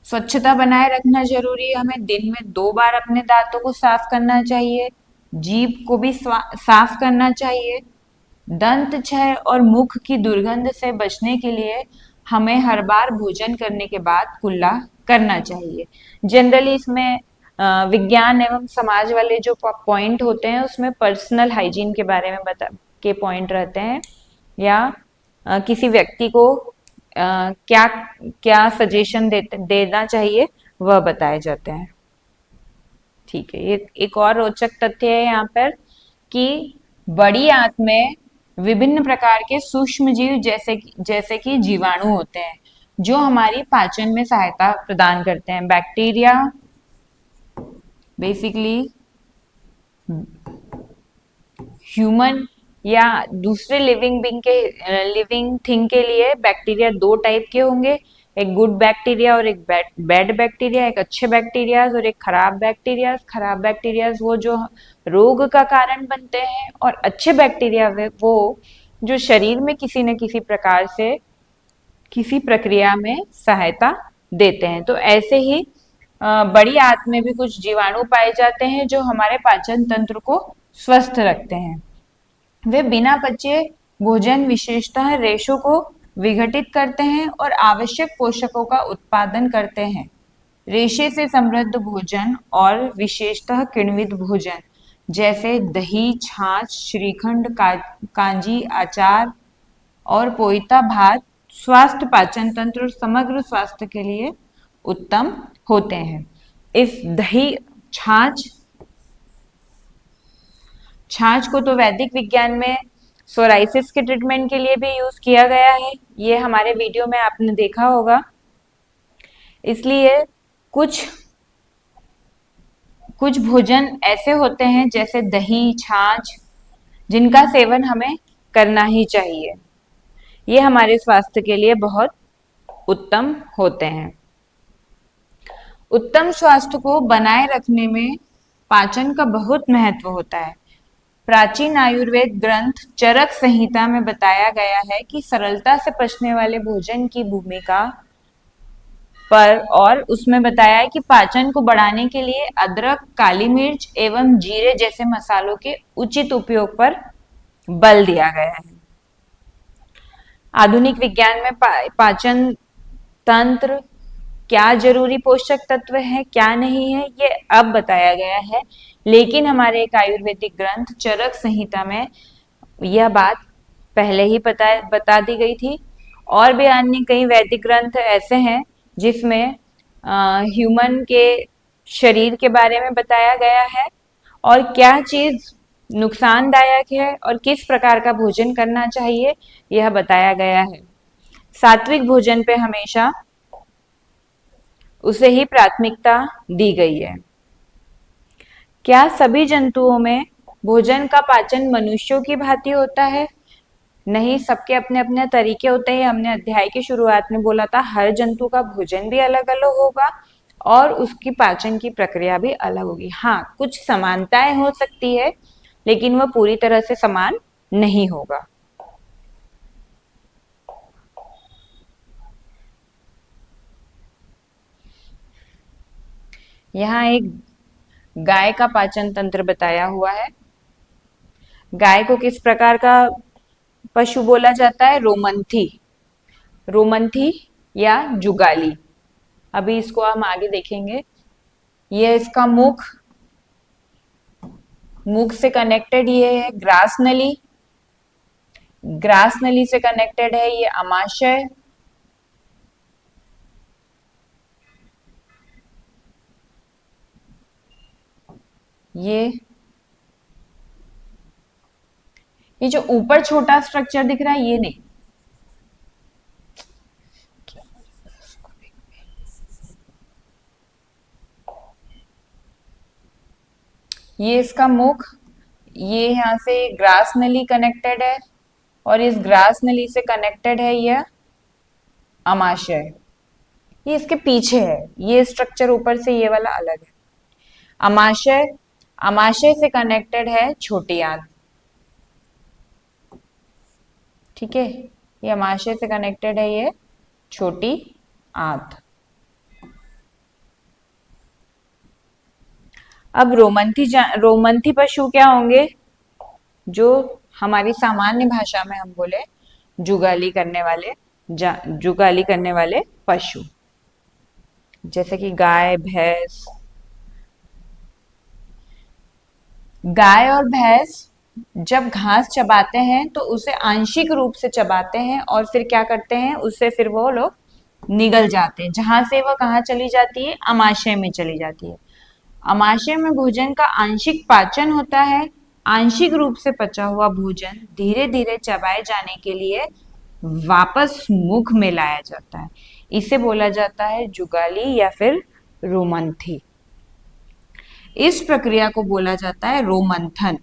स्वच्छता बनाए रखना जरूरी है, हमें दिन में 2 बार अपने दांतों को साफ करना चाहिए, जीभ को भी साफ करना चाहिए। दंत क्षय और मुख की दुर्गंध से बचने के लिए हमें हर बार भोजन करने के बाद कुल्ला करना चाहिए। जनरली इसमें विज्ञान एवं समाज वाले जो पॉइंट होते हैं उसमें पर्सनल हाइजीन के बारे में बता के पॉइंट रहते हैं, या किसी व्यक्ति को क्या क्या सजेशन देना चाहिए वह बताए जाते हैं। ठीक है, ये एक और रोचक तथ्य है यहाँ पर कि बड़ी आंत में विभिन्न प्रकार के सूक्ष्म जीव जैसे कि जीवाणु होते हैं जो हमारी पाचन में सहायता प्रदान करते हैं। बैक्टीरिया बेसिकली ह्यूमन या दूसरे लिविंग थिंग के लिए बैक्टीरिया 2 टाइप के होंगे, एक गुड बैक्टीरिया और एक बैड बैक्टीरिया, एक अच्छे बैक्टीरियाज और एक खराब बैक्टीरियाज। खराब बैक्टीरियाज वो जो रोग का कारण बनते हैं, और अच्छे बैक्टीरिया वो जो शरीर में किसी न किसी प्रकार से किसी प्रक्रिया में सहायता देते हैं। तो ऐसे ही बड़ी आंत में भी कुछ जीवाणु पाए जाते हैं जो हमारे पाचन तंत्र को स्वस्थ रखते हैं। वे बिना पचे भोजन विशेषतः रेशों को विघटित करते हैं और आवश्यक पोषकों का उत्पादन करते हैं। रेशे से समृद्ध भोजन और विशेषतः किण्वित भोजन जैसे दही, छाछ, श्रीखंड, कांजी, अचार और पोईता भात स्वास्थ्य, पाचन तंत्र और समग्र स्वास्थ्य के लिए उत्तम होते हैं। इस दही छाछ को तो वैदिक विज्ञान में सोराइसिस के ट्रीटमेंट के लिए भी यूज किया गया है, ये हमारे वीडियो में आपने देखा होगा। इसलिए कुछ कुछ भोजन ऐसे होते हैं जैसे दही, छाछ, जिनका सेवन हमें करना ही चाहिए, ये हमारे स्वास्थ्य के लिए बहुत उत्तम होते हैं। उत्तम स्वास्थ्य को बनाए रखने में पाचन का बहुत महत्व होता है। प्राचीन आयुर्वेद ग्रंथ चरक संहिता में बताया गया है कि सरलता से पचने वाले भोजन की भूमिका पर, और उसमें बताया है कि पाचन को बढ़ाने के लिए अदरक, काली मिर्च एवं जीरे जैसे मसालों के उचित उपयोग पर बल दिया गया है। आधुनिक विज्ञान में पाचन तंत्र क्या जरूरी पोषक तत्व है, क्या नहीं है, ये अब बताया गया है। लेकिन हमारे एक आयुर्वेदिक ग्रंथ चरक संहिता में यह बात पहले ही बता दी गई थी। और भी अन्य कई वैदिक ग्रंथ ऐसे हैं जिसमें ह्यूमन के शरीर के बारे में बताया गया है और क्या चीज नुकसानदायक है और किस प्रकार का भोजन करना चाहिए, यह बताया गया है। सात्विक भोजन पे हमेशा उसे ही प्राथमिकता दी गई है। क्या सभी जंतुओं में भोजन का पाचन मनुष्यों की भांति होता है? नहीं, सबके अपने अपने तरीके होते हैं। हमने अध्याय की शुरुआत में बोला था हर जंतु का भोजन भी अलग अलग होगा और उसकी पाचन की प्रक्रिया भी अलग होगी। हाँ, कुछ समानताएं हो सकती है लेकिन वह पूरी तरह से समान नहीं होगा। यहाँ एक गाय का पाचन तंत्र बताया हुआ है। गाय को किस प्रकार का पशु बोला जाता है? रोमंथी या जुगाली। अभी इसको हम आगे देखेंगे। ये इसका मुख से कनेक्टेड ये है ग्रास नली से कनेक्टेड है ये अमाशय। ये जो ऊपर छोटा स्ट्रक्चर दिख रहा है ये नहीं, ये इसका मुख, ये यहाँ से ग्रास नली कनेक्टेड है और इस ग्रास नली से कनेक्टेड है यह अमाशय। ये इसके पीछे है, ये स्ट्रक्चर ऊपर से ये वाला अलग है। अमाशय, अमाशय से कनेक्टेड है छोटी आंत। ठीक है, ये अमाशय से कनेक्टेड है ये छोटी आंत। अब रोमंथी पशु क्या होंगे? जो हमारी सामान्य भाषा में हम बोले जुगाली करने वाले, जुगाली करने वाले पशु, जैसे कि गाय, भैंस। गाय और भैंस जब घास चबाते हैं तो उसे आंशिक रूप से चबाते हैं और फिर क्या करते हैं, उससे फिर वो लोग निगल जाते हैं। जहां से वह कहाँ चली जाती है? अमाशय में चली जाती है। अमाशय में भोजन का आंशिक पाचन होता है। आंशिक रूप से पचा हुआ भोजन धीरे धीरे चबाए जाने के लिए वापस मुख में लाया जाता है। इसे बोला जाता है जुगाली या फिर रोमंथी। इस प्रक्रिया को बोला जाता है रोमंथन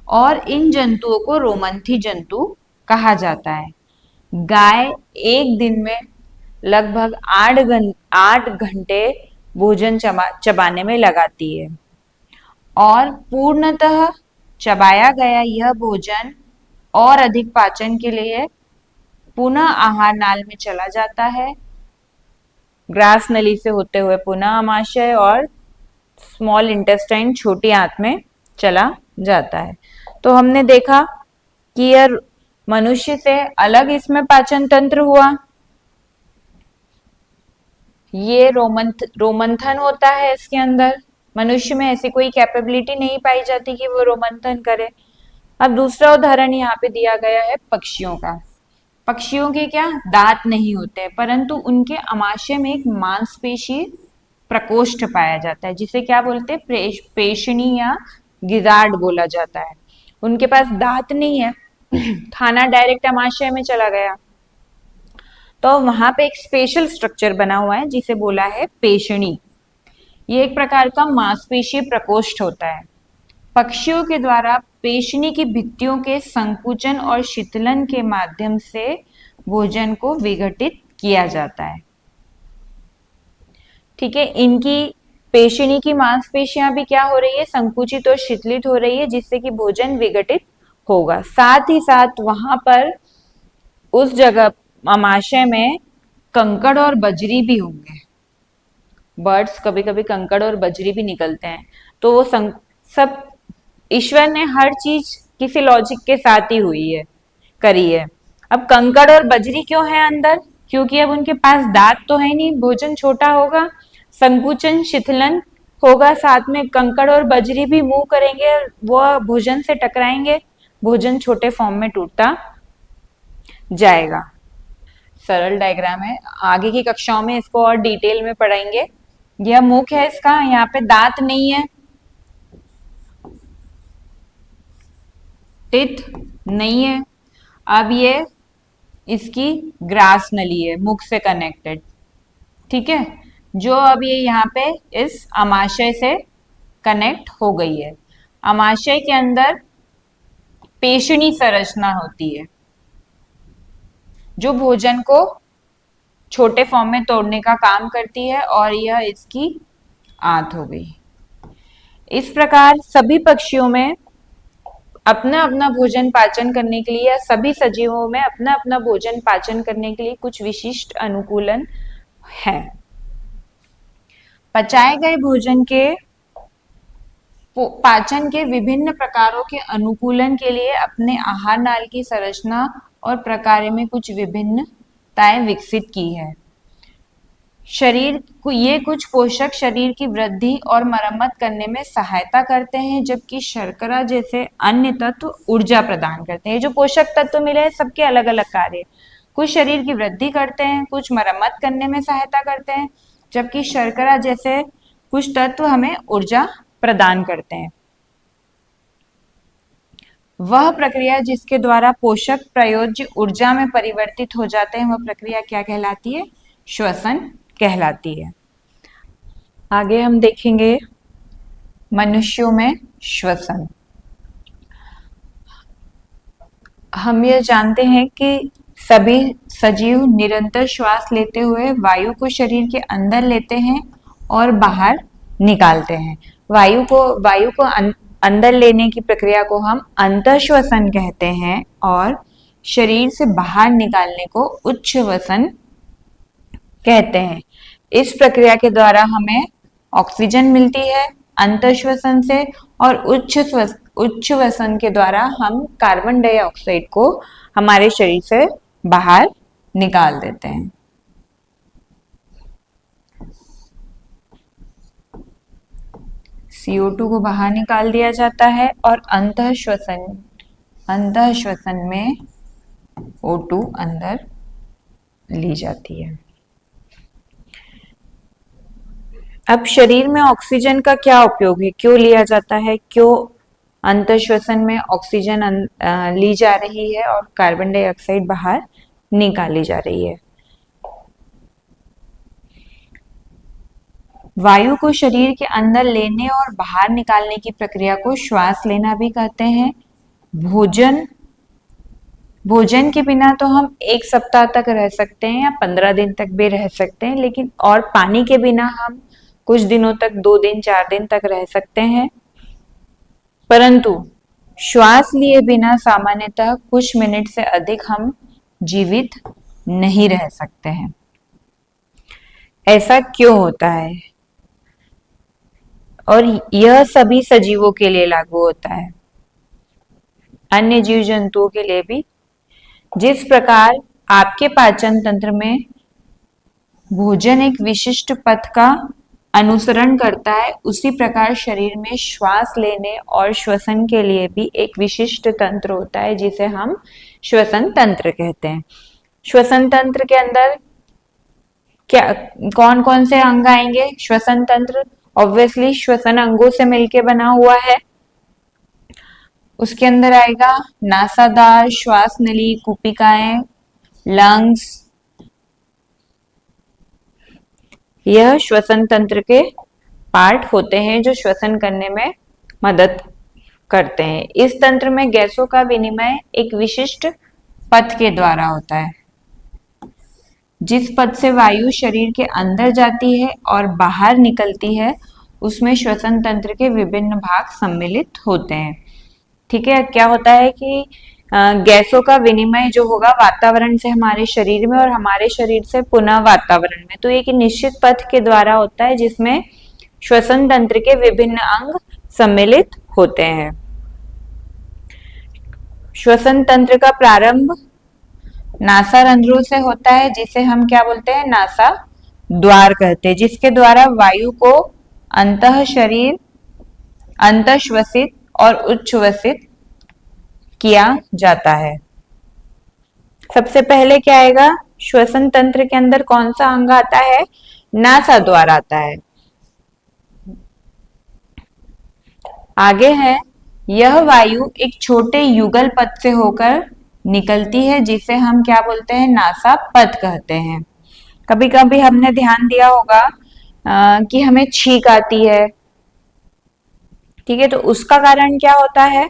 और इन जंतुओं को रोमंथी जंतु कहा जाता है। गाय एक दिन में लगभग 8 घंटे भोजन चबाने में लगाती है और पूर्णतः चबाया गया यह भोजन और अधिक पाचन के लिए पुनः आहार नाल में चला जाता है। ग्रास नली से होते हुए पुनः अमाशय और स्मॉल इंटेस्टाइन छोटी आंत में चला जाता है। तो हमने देखा कि यह मनुष्य से अलग इसमें पाचन तंत्र हुआ। ये रोमंथन होता है इसके अंदर। मनुष्य में ऐसी कोई कैपेबिलिटी नहीं पाई जाती कि वो रोमंथन करे। अब दूसरा उदाहरण यहाँ पे दिया गया है पक्षियों का। पक्षियों के क्या दांत नहीं होते, परंतु उनके अमाशय में एक मांसपेशी प्रकोष्ठ पाया जाता है, जिसे क्या बोलते हैं? पेशनी या गिजार्ड बोला जाता है। उनके पास दांत नहीं है, खाना डायरेक्ट अमाशय में चला गया, तो वहां पे एक स्पेशल स्ट्रक्चर बना हुआ है जिसे बोला है पेशनी। ये एक प्रकार का मांसपेशी प्रकोष्ठ होता है। पक्षियों के द्वारा पेशनी की भित्तियों के संकुचन और शीतलन के माध्यम से भोजन को विघटित किया जाता है। ठीक है, इनकी पेशनी की मांसपेशियां भी क्या हो रही है? संकुचित और शीतलित हो रही है, जिससे कि भोजन विघटित होगा। साथ ही साथ वहां पर उस जगह अमाशय में कंकड़ और बजरी भी होंगे। बर्ड्स कभी कभी कंकड़ और बजरी भी निकलते हैं, तो वो सब ईश्वर ने हर चीज किसी लॉजिक के साथ ही हुई है, करी है। अब कंकड़ और बजरी क्यों है अंदर? क्योंकि अब उनके पास दांत तो है नहीं, भोजन छोटा होगा, संकुचन शिथिलन होगा, साथ में कंकड़ और बजरी भी मूव करेंगे, वो भोजन से टकराएंगे, भोजन छोटे फॉर्म में टूटता जाएगा। सरल डायग्राम है, आगे की कक्षाओं में इसको और डिटेल में पढ़ेंगे। यह मुख है इसका, यहाँ पे दांत नहीं है, टिथ नहीं है। अब ये इसकी ग्रास नली है, मुख से कनेक्टेड। ठीक है, जो अब ये यहाँ पे इस अमाशय से कनेक्ट हो गई है। अमाशय के अंदर पेशनी संरचना होती है जो भोजन को छोटे फॉर्म में तोड़ने का काम करती है, और यह इसकी आंत हो गई। इस प्रकार सभी पक्षियों में अपना अपना भोजन पाचन करने के लिए, या सभी सजीवों में अपना अपना भोजन पाचन करने के लिए कुछ विशिष्ट अनुकूलन है। पचाए गए भोजन के पाचन के विभिन्न प्रकारों के अनुकूलन के लिए अपने आहार नाल की संरचना और प्रकार में कुछ विभिन्नताएं विकसित की है। शरीर को ये कुछ पोषक शरीर की वृद्धि और मरम्मत करने में सहायता करते हैं, जबकि शर्करा जैसे अन्य तत्व ऊर्जा प्रदान करते हैं। जो पोषक तत्व मिले हैं सबके अलग अलग कार्य, कुछ शरीर की वृद्धि करते हैं, कुछ मरम्मत करने में सहायता करते हैं, जबकि शर्करा जैसे कुछ तत्व हमें ऊर्जा प्रदान करते हैं। वह प्रक्रिया जिसके द्वारा पोषक प्रयोज्य ऊर्जा में परिवर्तित हो जाते हैं, वह प्रक्रिया क्या कहलाती है? श्वसन कहलाती है। आगे हम देखेंगे मनुष्यों में श्वसन। हम यह जानते हैं कि सभी सजीव निरंतर श्वास लेते हुए वायु को शरीर के अंदर लेते हैं और बाहर निकालते हैं। वायु को अंदर लेने की प्रक्रिया को हम अंतःश्वसन कहते हैं और शरीर से बाहर निकालने को उच्छ्वसन कहते हैं। इस प्रक्रिया के द्वारा हमें ऑक्सीजन मिलती है अंतःश्वसन से, और उच्छ्वसन के द्वारा हम कार्बन डाइऑक्साइड को हमारे शरीर से बाहर निकाल देते हैं। CO2 को बाहर निकाल दिया जाता है और अंतःश्वसन में O2 अंदर ली जाती है। अब शरीर में ऑक्सीजन का क्या उपयोग है, क्यों लिया जाता है, क्यों अंतःश्वसन में ऑक्सीजन ली जा रही है और कार्बन डाइऑक्साइड बाहर निकाली जा रही है। वायु को शरीर के अंदर लेने और बाहर निकालने की प्रक्रिया को श्वास लेना भी कहते हैं। भोजन के बिना तो हम 1 सप्ताह तक रह सकते हैं या 15 दिन तक भी रह सकते हैं, लेकिन और पानी के बिना हम कुछ दिनों तक 2 दिन 4 दिन तक रह सकते हैं, परंतु श्वास लिए बिना सामान्यतः कुछ मिनट से अधिक हम जीवित नहीं रह सकते हैं। ऐसा क्यों होता है? और यह सभी सजीवों के लिए लागू होता है, अन्य जीव जंतुओं के लिए भी। जिस प्रकार आपके पाचन तंत्र में भोजन एक विशिष्ट पथ का अनुसरण करता है, उसी प्रकार शरीर में श्वास लेने और श्वसन के लिए भी एक विशिष्ट तंत्र होता है, जिसे हम श्वसन तंत्र कहते हैं। श्वसन तंत्र के अंदर क्या कौन कौन से अंग आएंगे? श्वसन तंत्र ऑब्वियसली श्वसन अंगों से मिलकर बना हुआ है। उसके अंदर आएगा नासादार, श्वास नली, कुपिकाएं, लंग्स। यह श्वसन तंत्र के पार्ट होते हैं जो श्वसन करने में मदद करते हैं। इस तंत्र में गैसों का विनिमय एक विशिष्ट पथ के द्वारा होता है। जिस पथ से वायु शरीर के अंदर जाती है और बाहर निकलती है, उसमें श्वसन तंत्र के विभिन्न भाग सम्मिलित होते हैं। ठीक है, क्या होता है कि गैसों का विनिमय जो होगा वातावरण से हमारे शरीर में और हमारे शरीर से पुनः वातावरण में, तो एक निश्चित पथ के द्वारा होता है जिसमें श्वसन तंत्र के विभिन्न अंग सम्मिलित होते हैं। श्वसन तंत्र का प्रारंभ नासा रंध्रों से होता है, जिसे हम क्या बोलते हैं? नासा द्वार कहते हैं, जिसके द्वारा वायु को अंतःश्वसित और उच्छ्वसित किया जाता है। सबसे पहले क्या आएगा? श्वसन तंत्र के अंदर कौन सा अंग आता है? नासा द्वार आता है। आगे है, यह वायु एक छोटे युगल पथ से होकर निकलती है, जिसे हम क्या बोलते हैं? नासा पथ कहते हैं। कभी कभी हमने ध्यान दिया होगा कि हमें छींक आती है, ठीक है, तो उसका कारण क्या होता है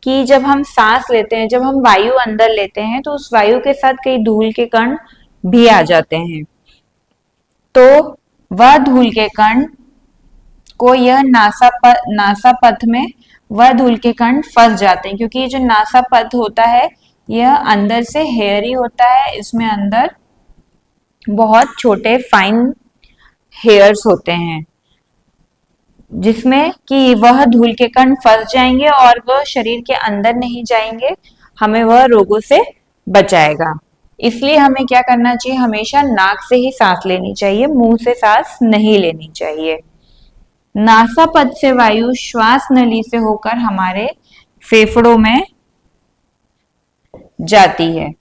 कि जब हम सांस लेते हैं, जब हम वायु अंदर लेते हैं, तो उस वायु के साथ कई धूल के कण भी आ जाते हैं, तो वह धूल के कण को यह नासा पथ में वह धूल के कण फंस जाते हैं, क्योंकि ये जो नासा पथ होता है यह अंदर से हेयरी होता है। इसमें अंदर बहुत छोटे फाइन हेयर्स होते हैं, जिसमें कि वह धूल के कण फंस जाएंगे और वह शरीर के अंदर नहीं जाएंगे, हमें वह रोगों से बचाएगा। इसलिए हमें क्या करना चाहिए? हमेशा नाक से ही सांस लेनी चाहिए, मुंह से सांस नहीं लेनी चाहिए। नासा पथ से वायु श्वास नली से होकर हमारे फेफड़ों में जाती है।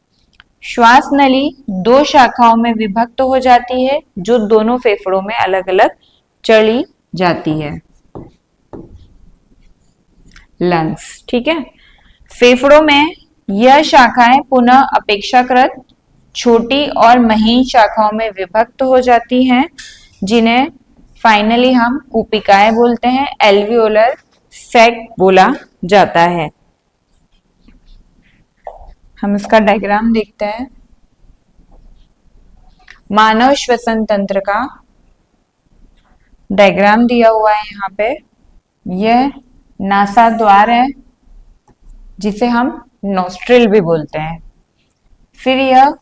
श्वास नली 2 शाखाओं में विभक्त हो जाती है, जो दोनों फेफड़ों में अलग अलग चली जाती है। लंग्स, ठीक है। फेफड़ों में यह शाखाएं पुनः अपेक्षाकृत छोटी और महीन शाखाओं में विभक्त हो जाती हैं, जिन्हें फाइनली हम कुपिकाएं बोलते हैं, एल्वियोलर सैक बोला जाता है। हम इसका डायग्राम देखते हैं। मानव श्वसन तंत्र का डायग्राम दिया हुआ है यहाँ पे। यह नासा द्वार है जिसे हम नोस्ट्रिल भी बोलते हैं। फिर यह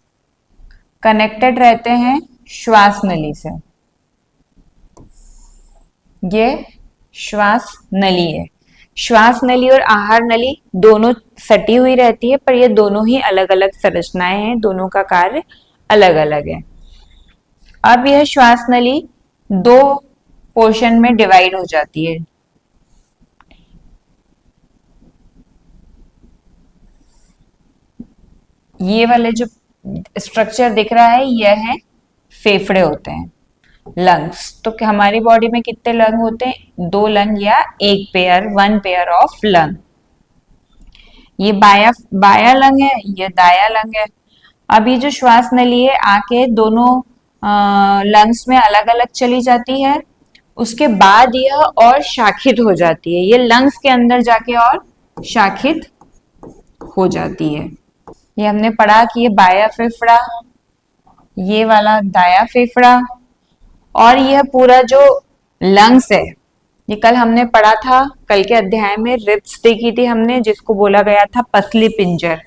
कनेक्टेड रहते हैं श्वास नली से। ये श्वास नली है। श्वास नली और आहार नली दोनों सटी हुई रहती है, पर ये दोनों ही अलग अलग संरचनाएं हैं, दोनों का कार्य अलग अलग है। अब यह श्वास नली दो पोर्शन में डिवाइड हो जाती है। ये वाले जो स्ट्रक्चर दिख रहा है यह है फेफड़े होते हैं, लंग्स। तो हमारी बॉडी में कितने लंग होते हैं? 2 लंग या एक पेयर, 1 पेयर ऑफ लंग। ये बाया लंग है, ये दाया लंग है। अब ये जो श्वास नली है आके दोनों लंग्स में अलग अलग चली जाती है, उसके बाद यह और शाखित हो जाती है। ये लंग्स के अंदर जाके और शाखित हो जाती है। ये हमने पढ़ा कि ये बाया फेफड़ा, ये वाला दाया फेफड़ा, और यह पूरा जो लंग्स है ये कल हमने पढ़ा था। कल के अध्याय में रिब्स देखी थी हमने, जिसको बोला गया था पसली पिंजर।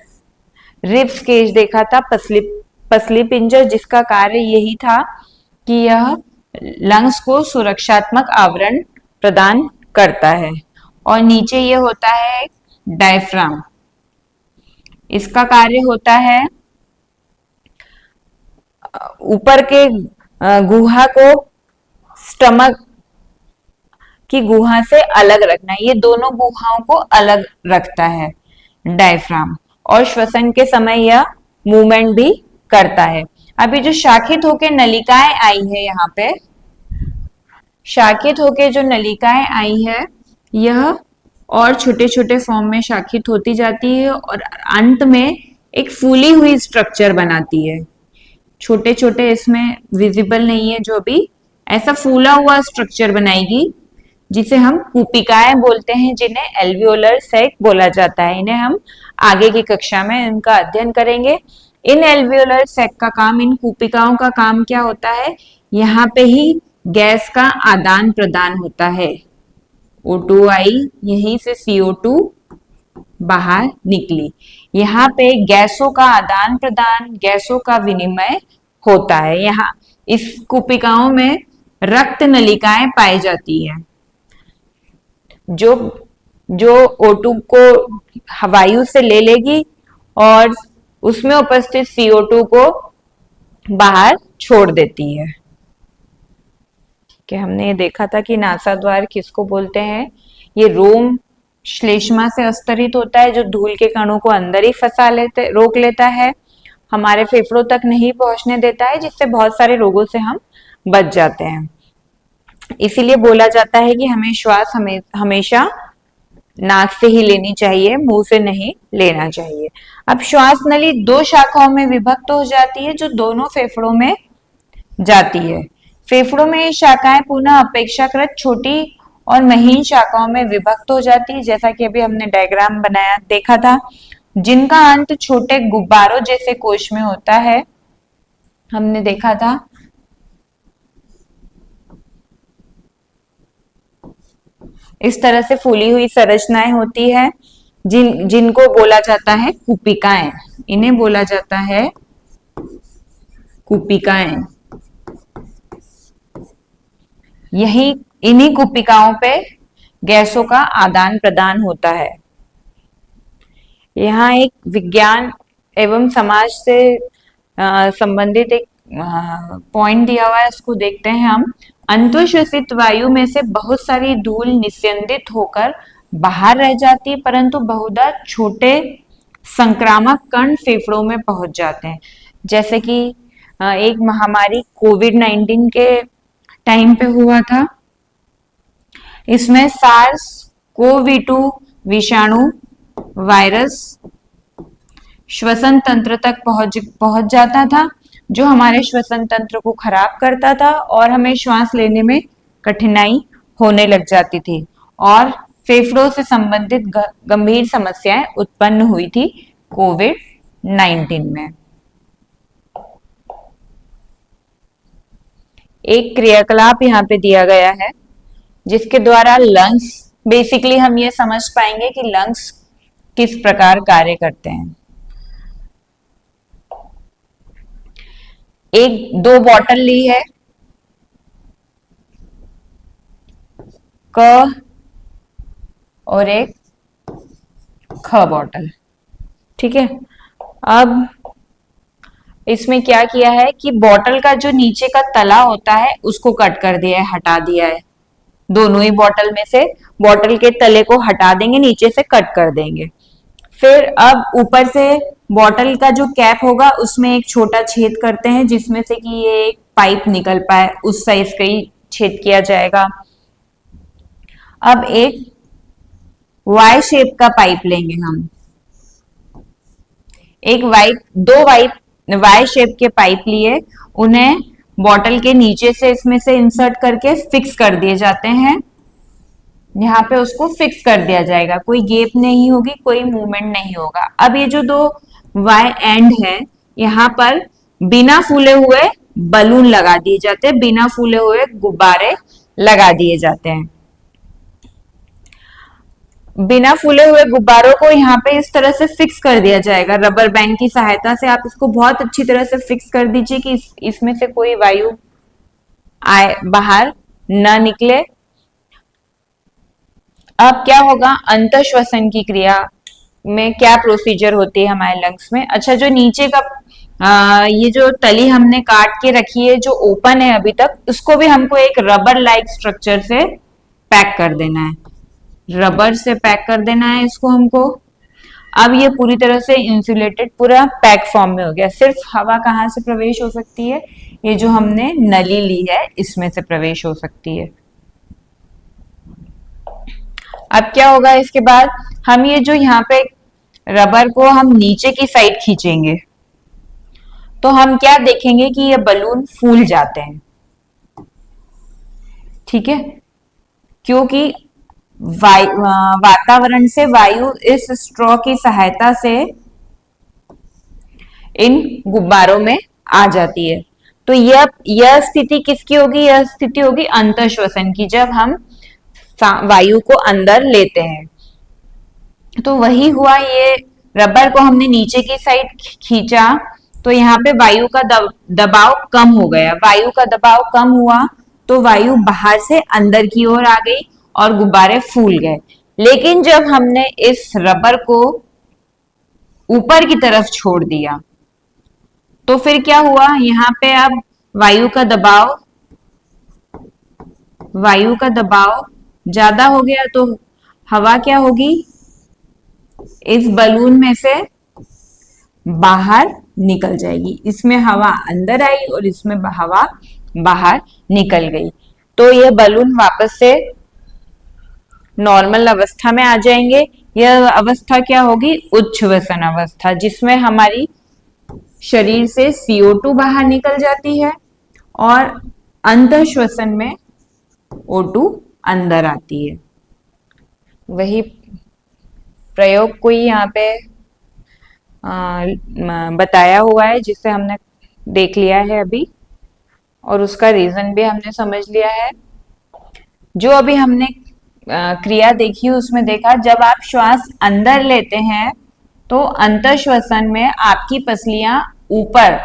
रिब्स केज देखा था, पसली पिंजर, जिसका कार्य यही था कि यह लंग्स को सुरक्षात्मक आवरण प्रदान करता है। और नीचे ये होता है डायफ्राम। इसका कार्य होता है ऊपर के गुहा को स्टमक की गुहा से अलग रखना। ये दोनों गुहाओं को अलग रखता है डायफ्राम, और श्वसन के समय यह मूवमेंट भी करता है। अभी जो शाखित होके नलिकाएं आई है, यहाँ पे शाखित होके जो नलिकाएं आई है यह और छोटे छोटे फॉर्म में शाखित होती जाती है और अंत में एक फूली हुई स्ट्रक्चर बनाती है। छोटे छोटे इसमें विजिबल नहीं है, जो भी ऐसा फूला हुआ स्ट्रक्चर बनाएगी जिसे हम कूपिकाएं बोलते हैं, जिन्हें एल्वियोलर सैक बोला जाता है। इन्हें हम आगे की कक्षा में इनका अध्ययन करेंगे। इन एल्वियोलर सैक का काम, इन कूपिकाओं का काम क्या होता है? यहाँ पे ही गैस का आदान प्रदान होता है। O2 आई, यहीं से CO2 बाहर निकली। यहाँ पे गैसों का आदान प्रदान, गैसों का विनिमय होता है। यहाँ इस कूपिकाओं में रक्त नलिकाएं पाई जाती है, जो O2 को वायु से ले लेगी और उसमें उपस्थित CO2 को बाहर छोड़ देती है। कि हमने ये देखा था कि नासा द्वार किसको बोलते हैं? ये रोम श्लेष्मा से अस्तरित होता है, जो धूल के कणों को अंदर ही रोक लेता है, हमारे फेफड़ों तक नहीं पहुंचने देता है, जिससे बहुत सारे रोगों से हम बच जाते हैं। इसीलिए बोला जाता है कि हमें श्वास हमेशा नाक से ही लेनी चाहिए, मुंह से नहीं लेना चाहिए। अब श्वास नली 2 शाखाओं में विभक्त हो जाती है, जो दोनों फेफड़ों में जाती है। फेफड़ों में ये शाखाएं पुनः अपेक्षाकृत छोटी और महीन शाखाओं में विभक्त हो जाती है, जैसा कि अभी हमने डायग्राम बनाया देखा था, जिनका अंत छोटे गुब्बारों जैसे कोश में होता है। हमने देखा था इस तरह से फूली हुई संरचनाएं होती है, जिनको बोला जाता है कूपिकाएं। इन्हें बोला जाता है कूपिकाएं। यही इन्हीं कूपिकाओं पे गैसों का आदान प्रदान होता है। यहाँ एक विज्ञान एवं समाज से संबंधित एक पॉइंट दिया हुआ है, इसको देखते हैं हम। अंतःश्वसित वायु में से बहुत सारी धूल निस्यंदित होकर बाहर रह जाती है, परंतु बहुधा छोटे संक्रामक कण फेफड़ों में पहुंच जाते हैं। जैसे कि एक महामारी कोविड-19 के टाइम पे हुआ था। इसमें SARS-CoV-2 विषाणु वायरस श्वसन तंत्र तक पहुंच जाता था, जो हमारे श्वसन तंत्र को खराब करता था और हमें श्वास लेने में कठिनाई होने लग जाती थी और फेफड़ों से संबंधित गंभीर समस्याएं उत्पन्न हुई थी कोविड-19 में। एक क्रियाकलाप यहाँ पे दिया गया है जिसके द्वारा लंग्स, बेसिकली हम ये समझ पाएंगे कि लंग्स किस प्रकार कार्य करते हैं। एक दो बॉटल ली है, क और एक ख बॉटल, ठीक है। अब इसमें क्या किया है कि बॉटल का जो नीचे का तला होता है उसको कट कर दिया है, हटा दिया है। दोनों ही बॉटल में से बॉटल के तले को हटा देंगे, नीचे से कट कर देंगे। फिर अब ऊपर से बॉटल का जो कैप होगा उसमें एक छोटा छेद करते हैं जिसमें से कि ये एक पाइप निकल पाए, उस साइज का ही छेद किया जाएगा। अब एक वाई शेप का पाइप लेंगे हम, एक दो वाई शेप के पाइप लिए, उन्हें बॉटल के नीचे से इसमें से इंसर्ट करके फिक्स कर दिए जाते हैं। यहाँ पे उसको फिक्स कर दिया जाएगा, कोई गैप नहीं होगी, कोई मूवमेंट नहीं होगा। अब ये जो दो वाई एंड है, यहाँ पर बिना फूले हुए बलून लगा दिए जाते हैं, बिना फूले हुए गुब्बारे लगा दिए जाते हैं। बिना फूले हुए गुब्बारों को यहाँ पे इस तरह से फिक्स कर दिया जाएगा रबर बैंड की सहायता से। आप इसको बहुत अच्छी तरह से फिक्स कर दीजिए कि इसमें से कोई वायु आए, बाहर न निकले। अब क्या होगा, अंतःश्वसन की क्रिया में क्या प्रोसीजर होती है हमारे लंग्स में। अच्छा, जो नीचे का ये जो तली हमने काट के रखी है जो ओपन है अभी तक, उसको भी हमको एक रबर लाइक स्ट्रक्चर से पैक कर देना है, रबर से पैक कर देना है इसको हमको। अब ये पूरी तरह से इंसुलेटेड, पूरा पैक फॉर्म में हो गया। सिर्फ हवा कहाँ से प्रवेश हो सकती है, ये जो हमने नली ली है इसमें से प्रवेश हो सकती है। अब क्या होगा, इसके बाद हम ये जो यहाँ पे रबर को हम नीचे की साइड खींचेंगे तो हम क्या देखेंगे कि ये बलून फूल जाते हैं, ठीक है, क्योंकि वातावरण से वायु इस स्ट्रॉ की सहायता से इन गुब्बारों में आ जाती है। तो यह स्थिति किसकी होगी, यह स्थिति होगी अंतःश्वसन की, जब हम वायु को अंदर लेते हैं। तो वही हुआ, ये रबर को हमने नीचे की साइड खींचा तो यहाँ पे वायु का दबाव कम हो गया। वायु का दबाव कम हुआ तो वायु बाहर से अंदर की ओर आ गई और गुब्बारे फूल गए। लेकिन जब हमने इस रबर को ऊपर की तरफ छोड़ दिया तो फिर क्या हुआ, यहाँ पे अब वायु का दबाव ज्यादा हो गया तो हवा क्या होगी, इस बलून में से बाहर निकल जाएगी। इसमें हवा अंदर आई और इसमें हवा बाहर निकल गई। तो यह बलून वापस से नॉर्मल अवस्था में आ जाएंगे। यह अवस्था क्या होगी, उच्छ्वसन अवस्था, जिसमें हमारी शरीर से CO2 बाहर निकल जाती है और अंतःश्वसन में O2 अंदर आती है। वही प्रयोग कोई यहाँ पे बताया हुआ है जिसे हमने देख लिया है अभी, और उसका रीजन भी हमने समझ लिया है। जो अभी हमने क्रिया देखी उसमें देखा, जब आप श्वास अंदर लेते हैं तो अंतःश्वसन में आपकी पसलियां ऊपर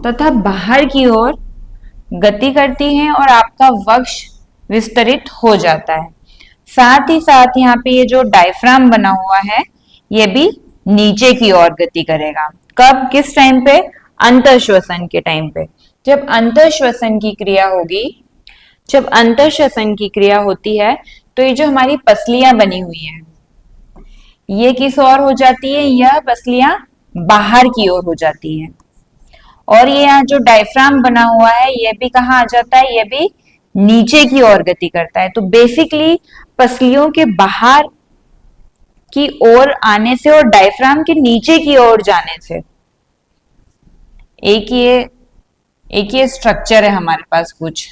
तथा बाहर की ओर गति करती हैं और आपका वक्ष विस्तरित हो जाता है। साथ ही साथ यहाँ पे ये जो डायफ्राम बना हुआ है ये भी नीचे की ओर गति करेगा। कब, किस टाइम पे, अंतःश्वसन के टाइम पे। जब अंतःश्वसन की क्रिया होगी, जब अंतःश्वसन की क्रिया होती है तो ये जो हमारी पसलियां बनी हुई हैं ये किस ओर हो जाती है, यह पसलियां बाहर की ओर हो जाती हैं। और ये यहाँ जो डायफ्राम बना हुआ है ये भी कहाँ आ जाता है, ये भी नीचे की ओर गति करता है। तो बेसिकली पसलियों के बाहर की ओर आने से और डायफ्राम के नीचे की ओर जाने से एक ये स्ट्रक्चर है हमारे पास कुछ,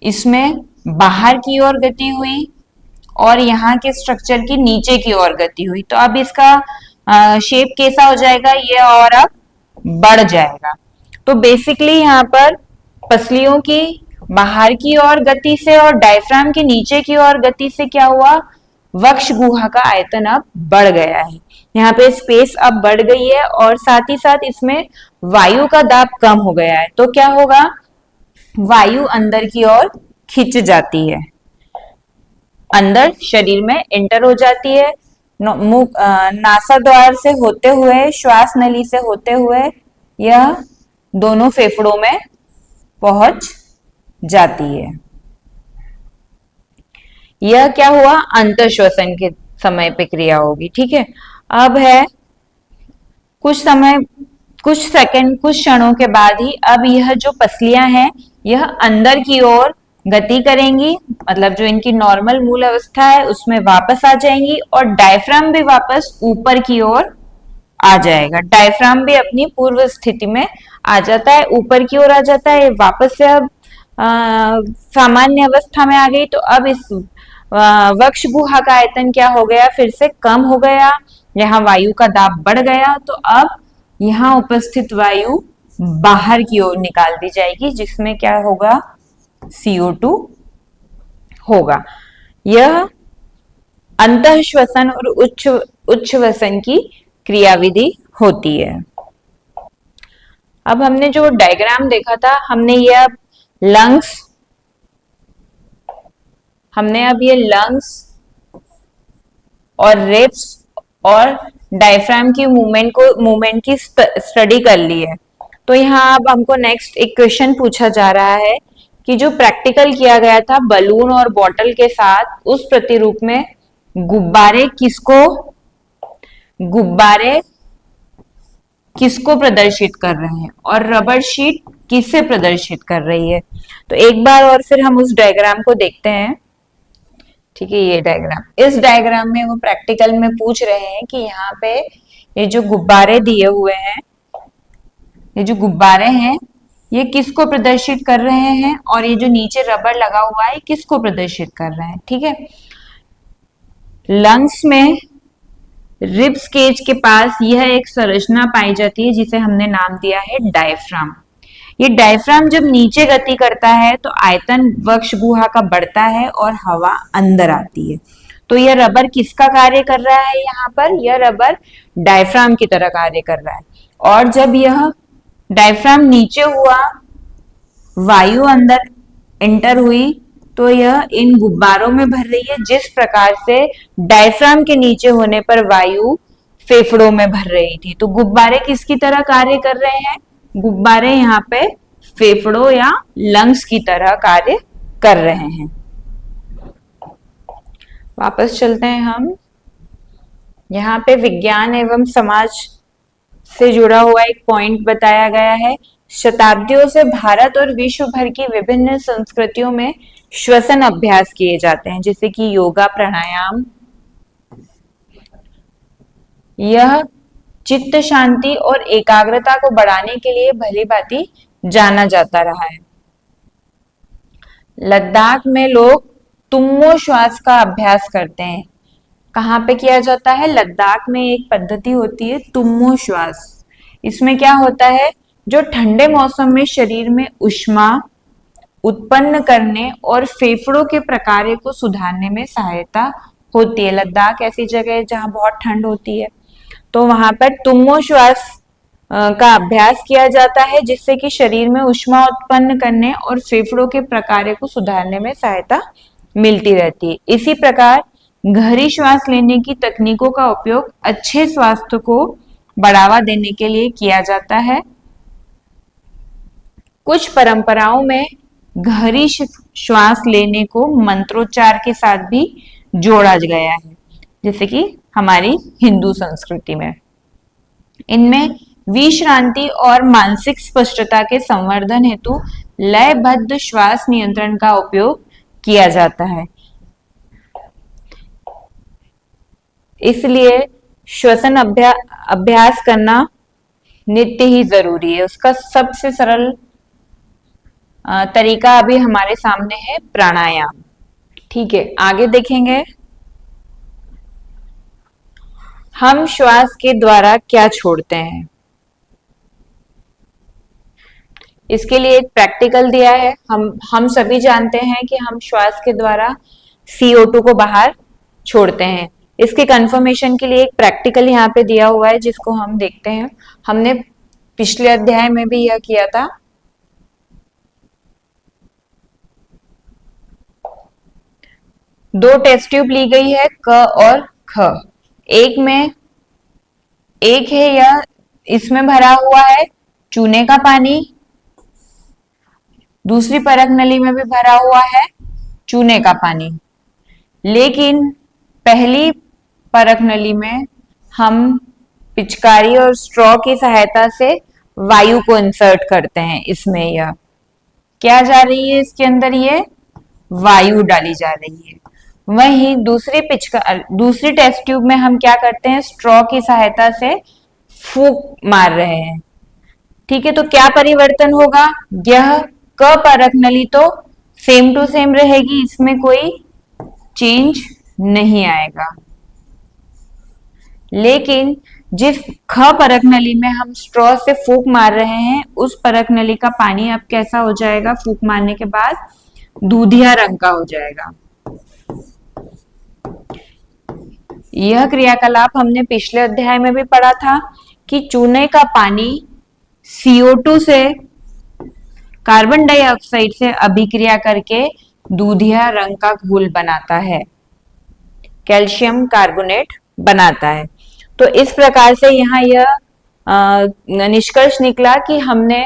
इसमें बाहर की ओर गति हुई और यहाँ के स्ट्रक्चर की नीचे की ओर गति हुई। तो अब इसका शेप कैसा हो जाएगा, ये और अब बढ़ जाएगा। तो बेसिकली यहाँ पर पसलियों की बाहर की ओर गति से और डायफ्राम के नीचे की ओर गति से क्या हुआ, वक्ष गुहा का आयतन अब बढ़ गया है। यहाँ पे स्पेस अब बढ़ गई है और साथ ही साथ इसमें वायु का दाब कम हो गया है। तो क्या होगा, वायु अंदर की ओर खिंच जाती है, अंदर शरीर में एंटर हो जाती है। नासा द्वार से होते हुए, श्वास नली से होते हुए यह दोनों फेफड़ों में पहुंच जाती है। यह क्या हुआ, अंतःश्वसन के समय पे क्रिया होगी। ठीक है, अब है कुछ समय, कुछ सेकंड, कुछ क्षणों के बाद ही अब यह जो पसलियां हैं यह अंदर की ओर गति करेंगी, मतलब जो इनकी नॉर्मल मूल अवस्था है उसमें वापस आ जाएंगी और डायफ्राम भी वापस ऊपर की ओर आ जाएगा। डायफ्राम भी अपनी पूर्व स्थिति में आ जाता है, ऊपर की ओर आ जाता है, वापस से अब सामान्य अवस्था में आ गई। तो अब इस वक्ष गुहा का आयतन क्या हो गया, फिर से कम हो गया, यहाँ वायु का दाब बढ़ गया। तो अब यहाँ उपस्थित वायु बाहर की ओर निकाल दी जाएगी, जिसमें क्या होगा, CO2 होगा। यह अंतःश्वसन और उच्छ्वसन की क्रियाविधि होती है। अब हमने जो डायग्राम देखा था, हमने ये लंग्स और रिब्स और डायफ्राम की मूवमेंट की स्टडी कर ली है। तो यहाँ अब हमको नेक्स्ट एक क्वेश्चन पूछा जा रहा है कि जो प्रैक्टिकल किया गया था बलून और बॉटल के साथ, उस प्रतिरूप में गुब्बारे किसको प्रदर्शित कर रहे हैं और रबर शीट किसे प्रदर्शित कर रही है। तो एक बार और फिर हम उस डायग्राम को देखते हैं। ठीक है, ये डायग्राम, इस डायग्राम में वो प्रैक्टिकल में पूछ रहे हैं कि यहाँ पे ये जो गुब्बारे दिए हुए हैं, ये जो गुब्बारे हैं ये किसको प्रदर्शित कर रहे हैं और ये जो नीचे रबर लगा हुआ है किसको प्रदर्शित कर रहे हैं। ठीक है, लंग्स में रिब्स केज के पास यह एक संरचना पाई जाती है जिसे हमने नाम दिया है डायफ्राम। ये डायफ्राम जब नीचे गति करता है तो आयतन वक्ष गुहा का बढ़ता है और हवा अंदर आती है। तो यह रबर किसका कार्य कर रहा है, यहाँ पर यह रबर डायफ्राम की तरह कार्य कर रहा है। और जब यह डायफ्राम नीचे हुआ, वायु अंदर एंटर हुई, तो यह इन गुब्बारों में भर रही है, जिस प्रकार से डायफ्राम के नीचे होने पर वायु फेफड़ों में भर रही थी। तो गुब्बारे किसकी तरह कार्य कर रहे हैं, गुब्बारे यहाँ पे फेफड़ों या लंग्स की तरह कार्य कर रहे हैं। वापस चलते हैं हम, यहाँ पे विज्ञान एवं समाज से जुड़ा हुआ एक पॉइंट बताया गया है। शताब्दियों से भारत और विश्व भर की विभिन्न संस्कृतियों में श्वसन अभ्यास किए जाते हैं, जैसे कि योगा, प्राणायाम। यह चित्त शांति और एकाग्रता को बढ़ाने के लिए भली भांति जाना जाता रहा है। लद्दाख में लोग तुम्मो श्वास का अभ्यास करते हैं। कहाँ पे किया जाता है, लद्दाख में एक पद्धति होती है तुम्मो श्वास। इसमें क्या होता है, जो ठंडे मौसम में शरीर में ऊष्मा उत्पन्न करने और फेफड़ों के प्रकार्य को सुधारने में सहायता होती है। लद्दाख ऐसी जगह है जहाँ बहुत ठंड होती है, तो वहां पर तुम्मो श्वास का अभ्यास किया जाता है, जिससे कि शरीर में ऊष्मा उत्पन्न करने और फेफड़ों के प्रकार्य को सुधारने में सहायता मिलती रहती है। इसी प्रकार गहरी श्वास लेने की तकनीकों का उपयोग अच्छे स्वास्थ्य को बढ़ावा देने के लिए किया जाता है। कुछ परंपराओं में गहरी श्वास लेने को मंत्रोच्चार के साथ भी जोड़ा गया है, जैसे कि हमारी हिंदू संस्कृति में। इनमें विश्रांति और मानसिक स्पष्टता के संवर्धन हेतु लयबद्ध श्वास नियंत्रण का उपयोग किया जाता है। इसलिए श्वसन अभ्यास करना नित्य ही जरूरी है। उसका सबसे सरल तरीका अभी हमारे सामने है प्राणायाम। ठीक है, आगे देखेंगे हम श्वास के द्वारा क्या छोड़ते हैं। इसके लिए एक प्रैक्टिकल दिया है। हम सभी जानते हैं कि हम श्वास के द्वारा CO2 को बाहर छोड़ते हैं। इसके कंफर्मेशन के लिए एक प्रैक्टिकल यहाँ पे दिया हुआ है जिसको हम देखते हैं। हमने पिछले अध्याय में भी यह किया था। दो टेस्ट ट्यूब ली गई है, क और ख। एक है यह, इसमें भरा हुआ है चूने का पानी, दूसरी परख नली में भी भरा हुआ है चूने का पानी। लेकिन पहली परख नली में हम पिचकारी और स्ट्रॉ की सहायता से वायु को इंसर्ट करते हैं। इसमें यह क्या जा रही है, इसके अंदर ये वायु डाली जा रही है। वहीं दूसरी टेस्ट ट्यूब में हम क्या करते हैं, स्ट्रॉ की सहायता से फूंक मार रहे हैं। ठीक है, तो क्या परिवर्तन होगा, यह क परख नली तो सेम टू सेम रहेगी, इसमें कोई चेंज नहीं आएगा। लेकिन जिस ख परख नली में हम स्ट्रॉ से फूंक मार रहे हैं, उस परख नली का पानी अब कैसा हो जाएगा, फूंक मारने के बाद दूधिया रंग का हो जाएगा। यह क्रियाकलाप हमने पिछले अध्याय में भी पढ़ा था कि चूने का पानी CO2 से कार्बन डाइऑक्साइड से अभिक्रिया करके दूधिया रंग का घोल बनाता है, कैल्शियम कार्बोनेट बनाता है। तो इस प्रकार से यहाँ यह निष्कर्ष निकला कि हमने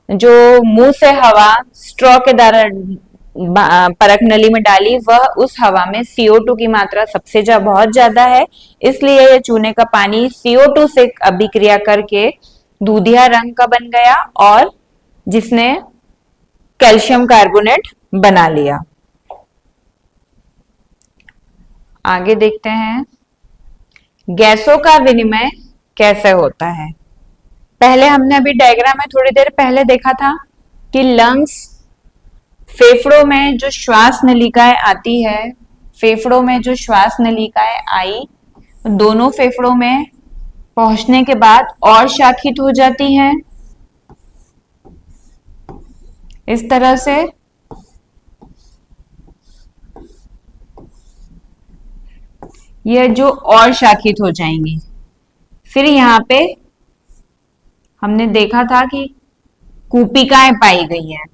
जो मुंह से हवा स्ट्रॉ के द्वारा परख नली में डाली, वह उस हवा में CO2 की मात्रा सबसे बहुत ज्यादा है, इसलिए यह चूने का पानी CO2 से अभिक्रिया करके दूधिया रंग का बन गया और जिसने कैल्शियम कार्बोनेट बना लिया। आगे देखते हैं गैसों का विनिमय कैसे होता है। पहले हमने अभी डायग्राम में थोड़ी देर पहले देखा था कि लंग्स, फेफड़ों में जो श्वास नलिकाएं आती है, फेफड़ों में जो श्वास नलिकाएं आई, दोनों फेफड़ों में पहुंचने के बाद और शाखित हो जाती हैं इस तरह से। यह जो और शाखित हो जाएंगी, फिर यहाँ पे हमने देखा था कि कूपिकाएं पाई गई हैं।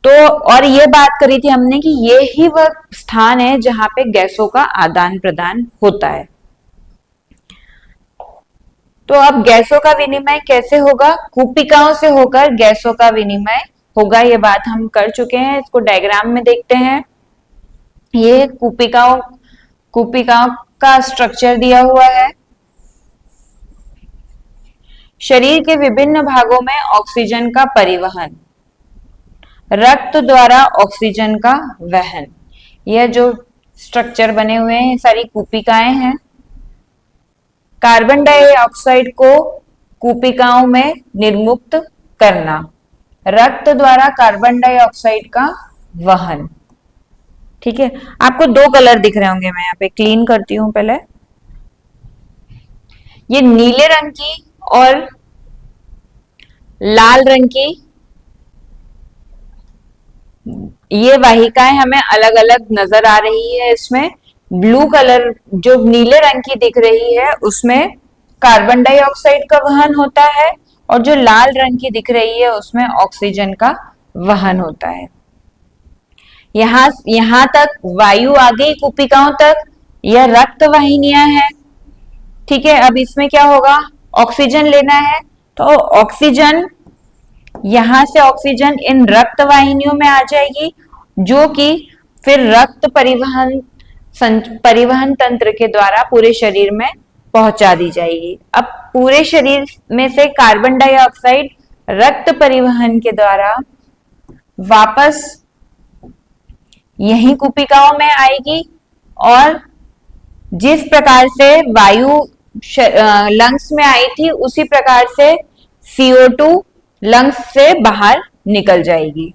तो और ये बात करी थी हमने कि ये ही वह स्थान है जहां पे गैसों का आदान प्रदान होता है। तो अब गैसों का विनिमय कैसे होगा, कूपिकाओं से होकर गैसों का विनिमय होगा, ये बात हम कर चुके हैं। इसको डायग्राम में देखते हैं। ये कूपिकाओं का स्ट्रक्चर दिया हुआ है। शरीर के विभिन्न भागों में ऑक्सीजन का परिवहन, रक्त द्वारा ऑक्सीजन का वहन, यह जो स्ट्रक्चर बने हुए हैं सारी कूपिकाएं हैं। कार्बन डाइऑक्साइड को कूपिकाओं में निर्मुक्त करना, रक्त द्वारा कार्बन डाइऑक्साइड का वहन। ठीक है, आपको दो कलर दिख रहे होंगे, मैं यहाँ पे क्लीन करती हूं पहले। ये नीले रंग की और लाल रंग की ये वाहिकाएं हमें अलग अलग नजर आ रही है। इसमें ब्लू कलर जो नीले रंग की दिख रही है उसमें कार्बन डाइऑक्साइड का वहन होता है, और जो लाल रंग की दिख रही है उसमें ऑक्सीजन का वहन होता है। यहां तक वायु आ गई कूपिकाओं तक, यह रक्त वाहिनियां हैं। ठीक है, अब इसमें क्या होगा, ऑक्सीजन लेना है, तो ऑक्सीजन यहां से ऑक्सीजन इन रक्त वाहिनियों में आ जाएगी, जो कि फिर रक्त परिवहन तंत्र के द्वारा पूरे शरीर में पहुंचा दी जाएगी। अब पूरे शरीर में से कार्बन डाइऑक्साइड रक्त परिवहन के द्वारा वापस यही कूपिकाओं में आएगी, और जिस प्रकार से वायु लंग्स में आई थी उसी प्रकार से CO2 लंग्स से बाहर निकल जाएगी।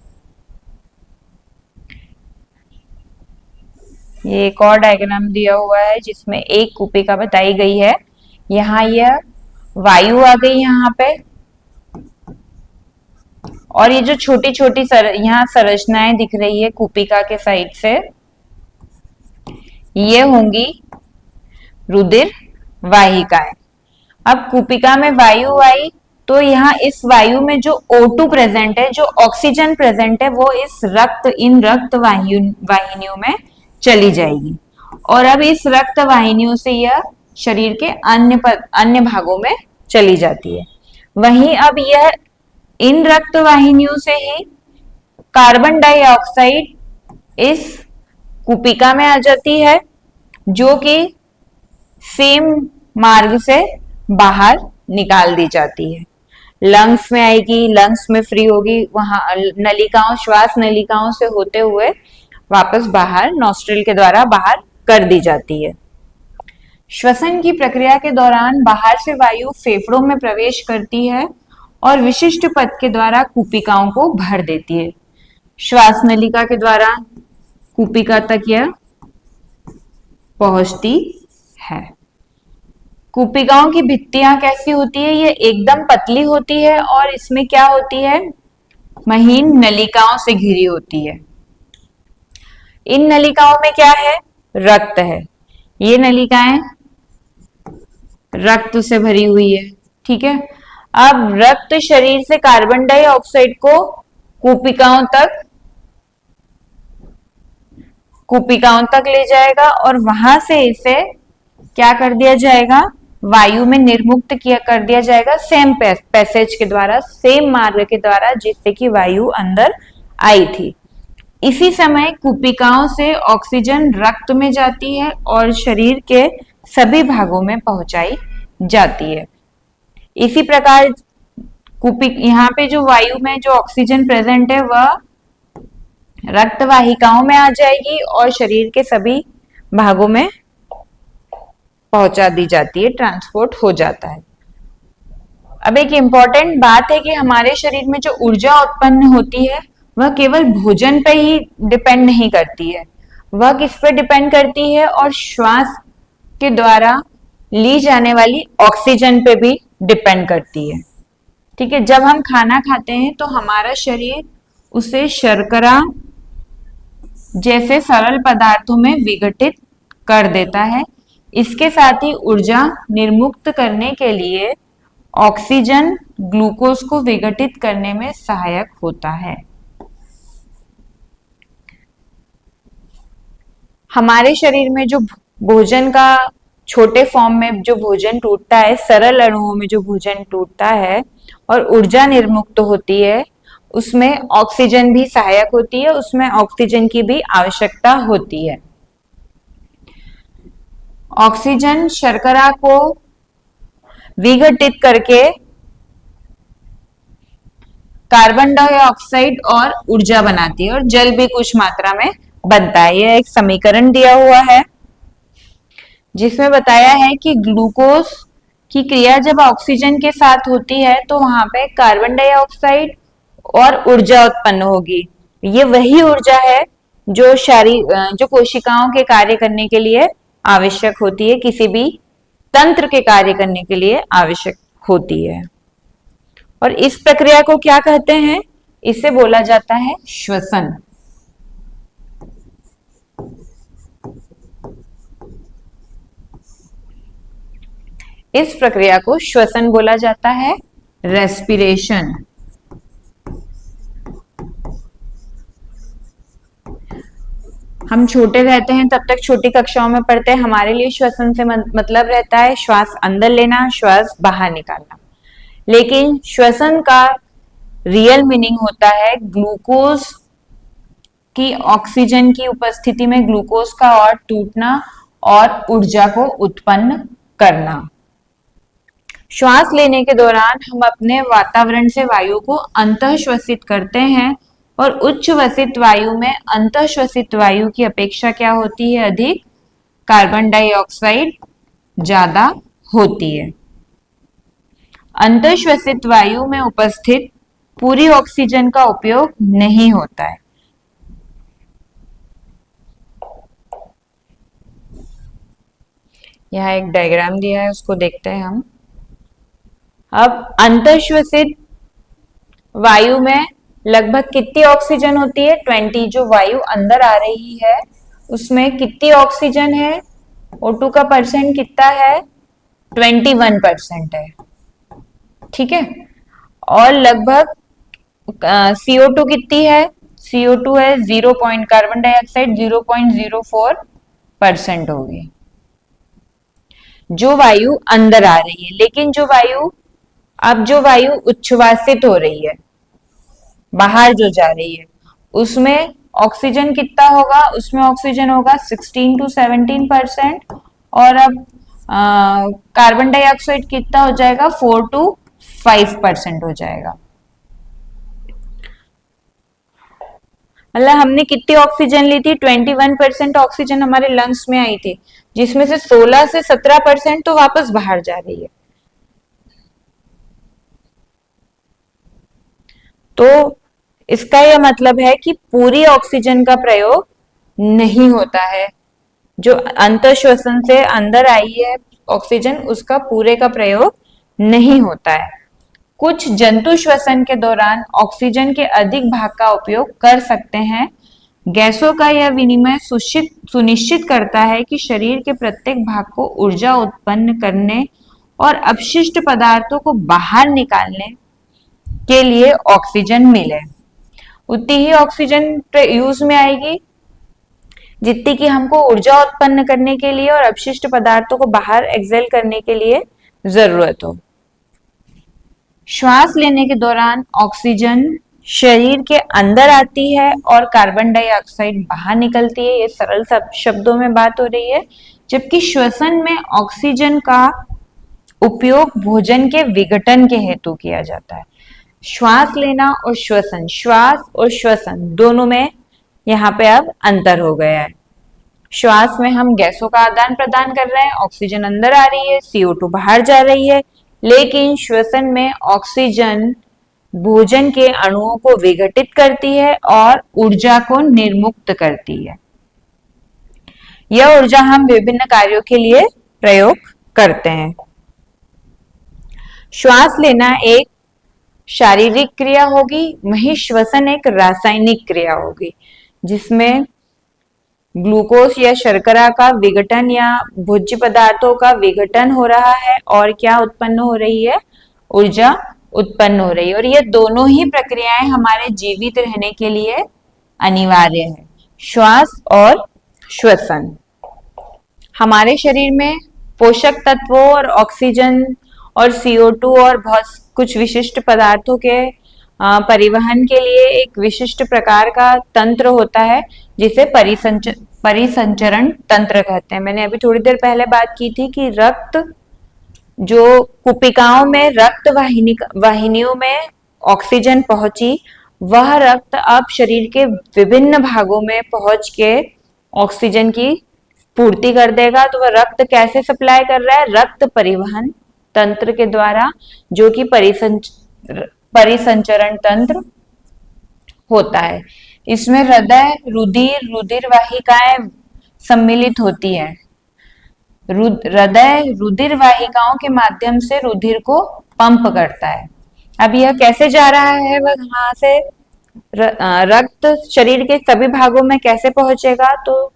ये एक और डायग्राम दिया हुआ है जिसमें एक कूपिका बताई गई है। यहाँ यह वायु आ गई यहाँ पे, और ये जो छोटी छोटी यहाँ संरचनाएं दिख रही है कूपिका के साइड से, ये होंगी रुधिर वाहिकाएं। अब कूपिका में वायु आई तो यहाँ इस वायु में जो O2 प्रेजेंट है, जो ऑक्सीजन प्रेजेंट है, वो इन रक्त वाहिनियों में चली जाएगी और अब इस रक्त वाहिनियों से यह शरीर के अन्य भागों में चली जाती है। वहीं अब यह इन रक्त वाहिनियों से ही कार्बन डाइऑक्साइड इस कूपिका में आ जाती है, जो कि सेम मार्ग से बाहर निकाल दी जाती है। लंग्स में आएगी, लंग्स में फ्री होगी, वहां नलिकाओं, श्वास नलिकाओं से होते हुए वापस बाहर नॉस्ट्रिल के द्वारा बाहर कर दी जाती है। श्वसन की प्रक्रिया के दौरान बाहर से वायु फेफड़ों में प्रवेश करती है और विशिष्ट पथ के द्वारा कूपिकाओं को भर देती है। श्वास नलिका के द्वारा कूपिका तक यह पहुंचती है। कूपिकाओं की भित्तियां कैसी होती है? ये एकदम पतली होती है और इसमें क्या होती है? महीन नलिकाओं से घिरी होती है। इन नलिकाओं में क्या है? रक्त है। ये नलिकाएं रक्त से भरी हुई है, ठीक है। अब रक्त शरीर से कार्बन डाइऑक्साइड को कूपिकाओं तक ले जाएगा और वहां से इसे क्या कर दिया जाएगा? वायु में निर्मुक्त कर दिया जाएगा, सेम पैसेज के द्वारा, सेम मार्ग के द्वारा जिससे कि वायु अंदर आई थी। इसी समय कूपिकाओं से ऑक्सीजन रक्त में जाती है और शरीर के सभी भागों में पहुंचाई जाती है। इसी प्रकार यहाँ पे जो वायु में जो ऑक्सीजन प्रेजेंट है वह रक्त वाहिकाओं में आ जाएगी और शरीर के सभी भागों में पहुंचा दी जाती है, ट्रांसपोर्ट हो जाता है। अब एक इंपॉर्टेंट बात है कि हमारे शरीर में जो ऊर्जा उत्पन्न होती है वह केवल भोजन पे ही डिपेंड नहीं करती है, वह किस पे डिपेंड करती है? और श्वास के द्वारा ली जाने वाली ऑक्सीजन पे भी डिपेंड करती है, ठीक है। जब हम खाना खाते हैं तो हमारा शरीर उसे शर्करा जैसे सरल पदार्थों में विघटित कर देता है। इसके साथ ही ऊर्जा निर्मुक्त करने के लिए ऑक्सीजन ग्लूकोज को विघटित करने में सहायक होता है। हमारे शरीर में जो भोजन का छोटे फॉर्म में जो भोजन टूटता है, सरल अणुओं में जो भोजन टूटता है और ऊर्जा निर्मुक्त होती है, उसमें ऑक्सीजन भी सहायक होती है, उसमें ऑक्सीजन की भी आवश्यकता होती है। ऑक्सीजन शर्करा को विघटित करके कार्बन डाइऑक्साइड और ऊर्जा बनाती है और जल भी कुछ मात्रा में बनता है। यह एक समीकरण दिया हुआ है जिसमें बताया है कि ग्लूकोज की क्रिया जब ऑक्सीजन के साथ होती है तो वहां पे कार्बन डाइऑक्साइड और ऊर्जा उत्पन्न होगी। ये वही ऊर्जा है जो कोशिकाओं के कार्य करने के लिए आवश्यक होती है, किसी भी तंत्र के कार्य करने के लिए आवश्यक होती है। और इस प्रक्रिया को क्या कहते हैं? इसे बोला जाता है श्वसन। इस प्रक्रिया को श्वसन बोला जाता है, रेस्पिरेशन। हम छोटे रहते हैं तब तक छोटी कक्षाओं में पढ़ते हैं, हमारे लिए श्वसन से मतलब रहता है श्वास अंदर लेना, श्वास बाहर निकालना। लेकिन श्वसन का रियल मीनिंग होता है ग्लूकोज की, ऑक्सीजन की उपस्थिति में ग्लूकोज का और टूटना और ऊर्जा को उत्पन्न करना। श्वास लेने के दौरान हम अपने वातावरण से वायु को अंतःश्वसित करते हैं और उच्च वसित वायु में अंतःश्वसित वायु की अपेक्षा क्या होती है? अधिक कार्बन डाइऑक्साइड ज्यादा होती है। अंतःश्वसित वायु में उपस्थित पूरी ऑक्सीजन का उपयोग नहीं होता है। यहाँ एक डायग्राम दिया है, उसको देखते हैं हम। अब अंतःश्वसित वायु में लगभग कितनी ऑक्सीजन होती है? 20। जो वायु अंदर आ रही है उसमें कितनी ऑक्सीजन है? O2 का परसेंट कितना है? 21% है। ठीक है। और लगभग CO2 कितनी है? CO2 है 0 पॉइंट, कार्बन डाइऑक्साइड 0.04% होगी जो वायु अंदर आ रही है। लेकिन जो वायु उच्छ्वासित हो रही है, बाहर जो जा रही है, उसमें ऑक्सीजन कितना होगा? उसमें ऑक्सीजन होगा 16 to 17%। और अब कार्बन डाइऑक्साइड कितना हो जाएगा? 4 to 5% हो जाएगा। मतलब हमने कितनी ऑक्सीजन ली थी? 21% ऑक्सीजन हमारे लंग्स में आई थी, जिसमें से 16 से 17% तो वापस बाहर जा रही है। तो इसका यह मतलब है कि पूरी ऑक्सीजन का प्रयोग नहीं होता है। जो अंतःश्वसन से अंदर आई है ऑक्सीजन, उसका पूरे का प्रयोग नहीं होता है। कुछ जंतु श्वसन के दौरान ऑक्सीजन के अधिक भाग का उपयोग कर सकते हैं। गैसों का यह विनिमय सुनिश्चित करता है कि शरीर के प्रत्येक भाग को ऊर्जा उत्पन्न करने और अपशिष्ट पदार्थों को बाहर निकालने के लिए ऑक्सीजन मिले। उतनी ही ऑक्सीजन यूज में आएगी जितनी कि हमको ऊर्जा उत्पन्न करने के लिए और अपशिष्ट पदार्थों को बाहर एक्सेल करने के लिए जरूरत हो। श्वास लेने के दौरान ऑक्सीजन शरीर के अंदर आती है और कार्बन डाइऑक्साइड बाहर निकलती है। ये सरल शब्दों में बात हो रही है। जबकि श्वसन में ऑक्सीजन का उपयोग भोजन के विघटन के हेतु किया जाता है। श्वास लेना और श्वसन, श्वास और श्वसन दोनों में यहाँ पे अब अंतर हो गया है। श्वास में हम गैसों का आदान प्रदान कर रहे हैं, ऑक्सीजन अंदर आ रही है, CO2 बाहर जा रही है। लेकिन श्वसन में ऑक्सीजन भोजन के अणुओं को विघटित करती है और ऊर्जा को निर्मुक्त करती है। यह ऊर्जा हम विभिन्न कार्यों के लिए प्रयोग करते हैं। श्वास लेना एक शारीरिक क्रिया होगी, वहीं श्वसन एक रासायनिक क्रिया होगी, जिसमें ग्लूकोज या शर्करा का विघटन या भोज्य पदार्थों का विघटन हो रहा है और क्या उत्पन्न हो रही है? ऊर्जा उत्पन्न हो रही है। और ये दोनों ही प्रक्रियाएं हमारे जीवित रहने के लिए अनिवार्य है, श्वास और श्वसन। हमारे शरीर में पोषक तत्वों और ऑक्सीजन और CO2 और बहुत कुछ विशिष्ट पदार्थों के परिवहन के लिए एक विशिष्ट प्रकार का तंत्र होता है, जिसे परिसंचरण तंत्र कहते हैं। मैंने अभी थोड़ी देर पहले बात की थी कि रक्त जो कुपिकाओं में रक्त वाहिनियों में ऑक्सीजन पहुंची, वह रक्त अब शरीर के विभिन्न भागों में पहुंच के ऑक्सीजन की पूर्ति कर देगा। तो वह रक्त कैसे सप्लाई कर रहा है? रक्त परिवहन तंत्र के द्वारा, जो कि परिसंचरण तंत्र होता है। इसमें हृदय, रुधिर वाहिकाएं सम्मिलित होती है। हृदय रुधिर वाहिकाओं के माध्यम से रुधिर को पंप करता है। अब यह कैसे जा रहा है? वहां से रक्त शरीर के सभी भागों में कैसे पहुंचेगा, तो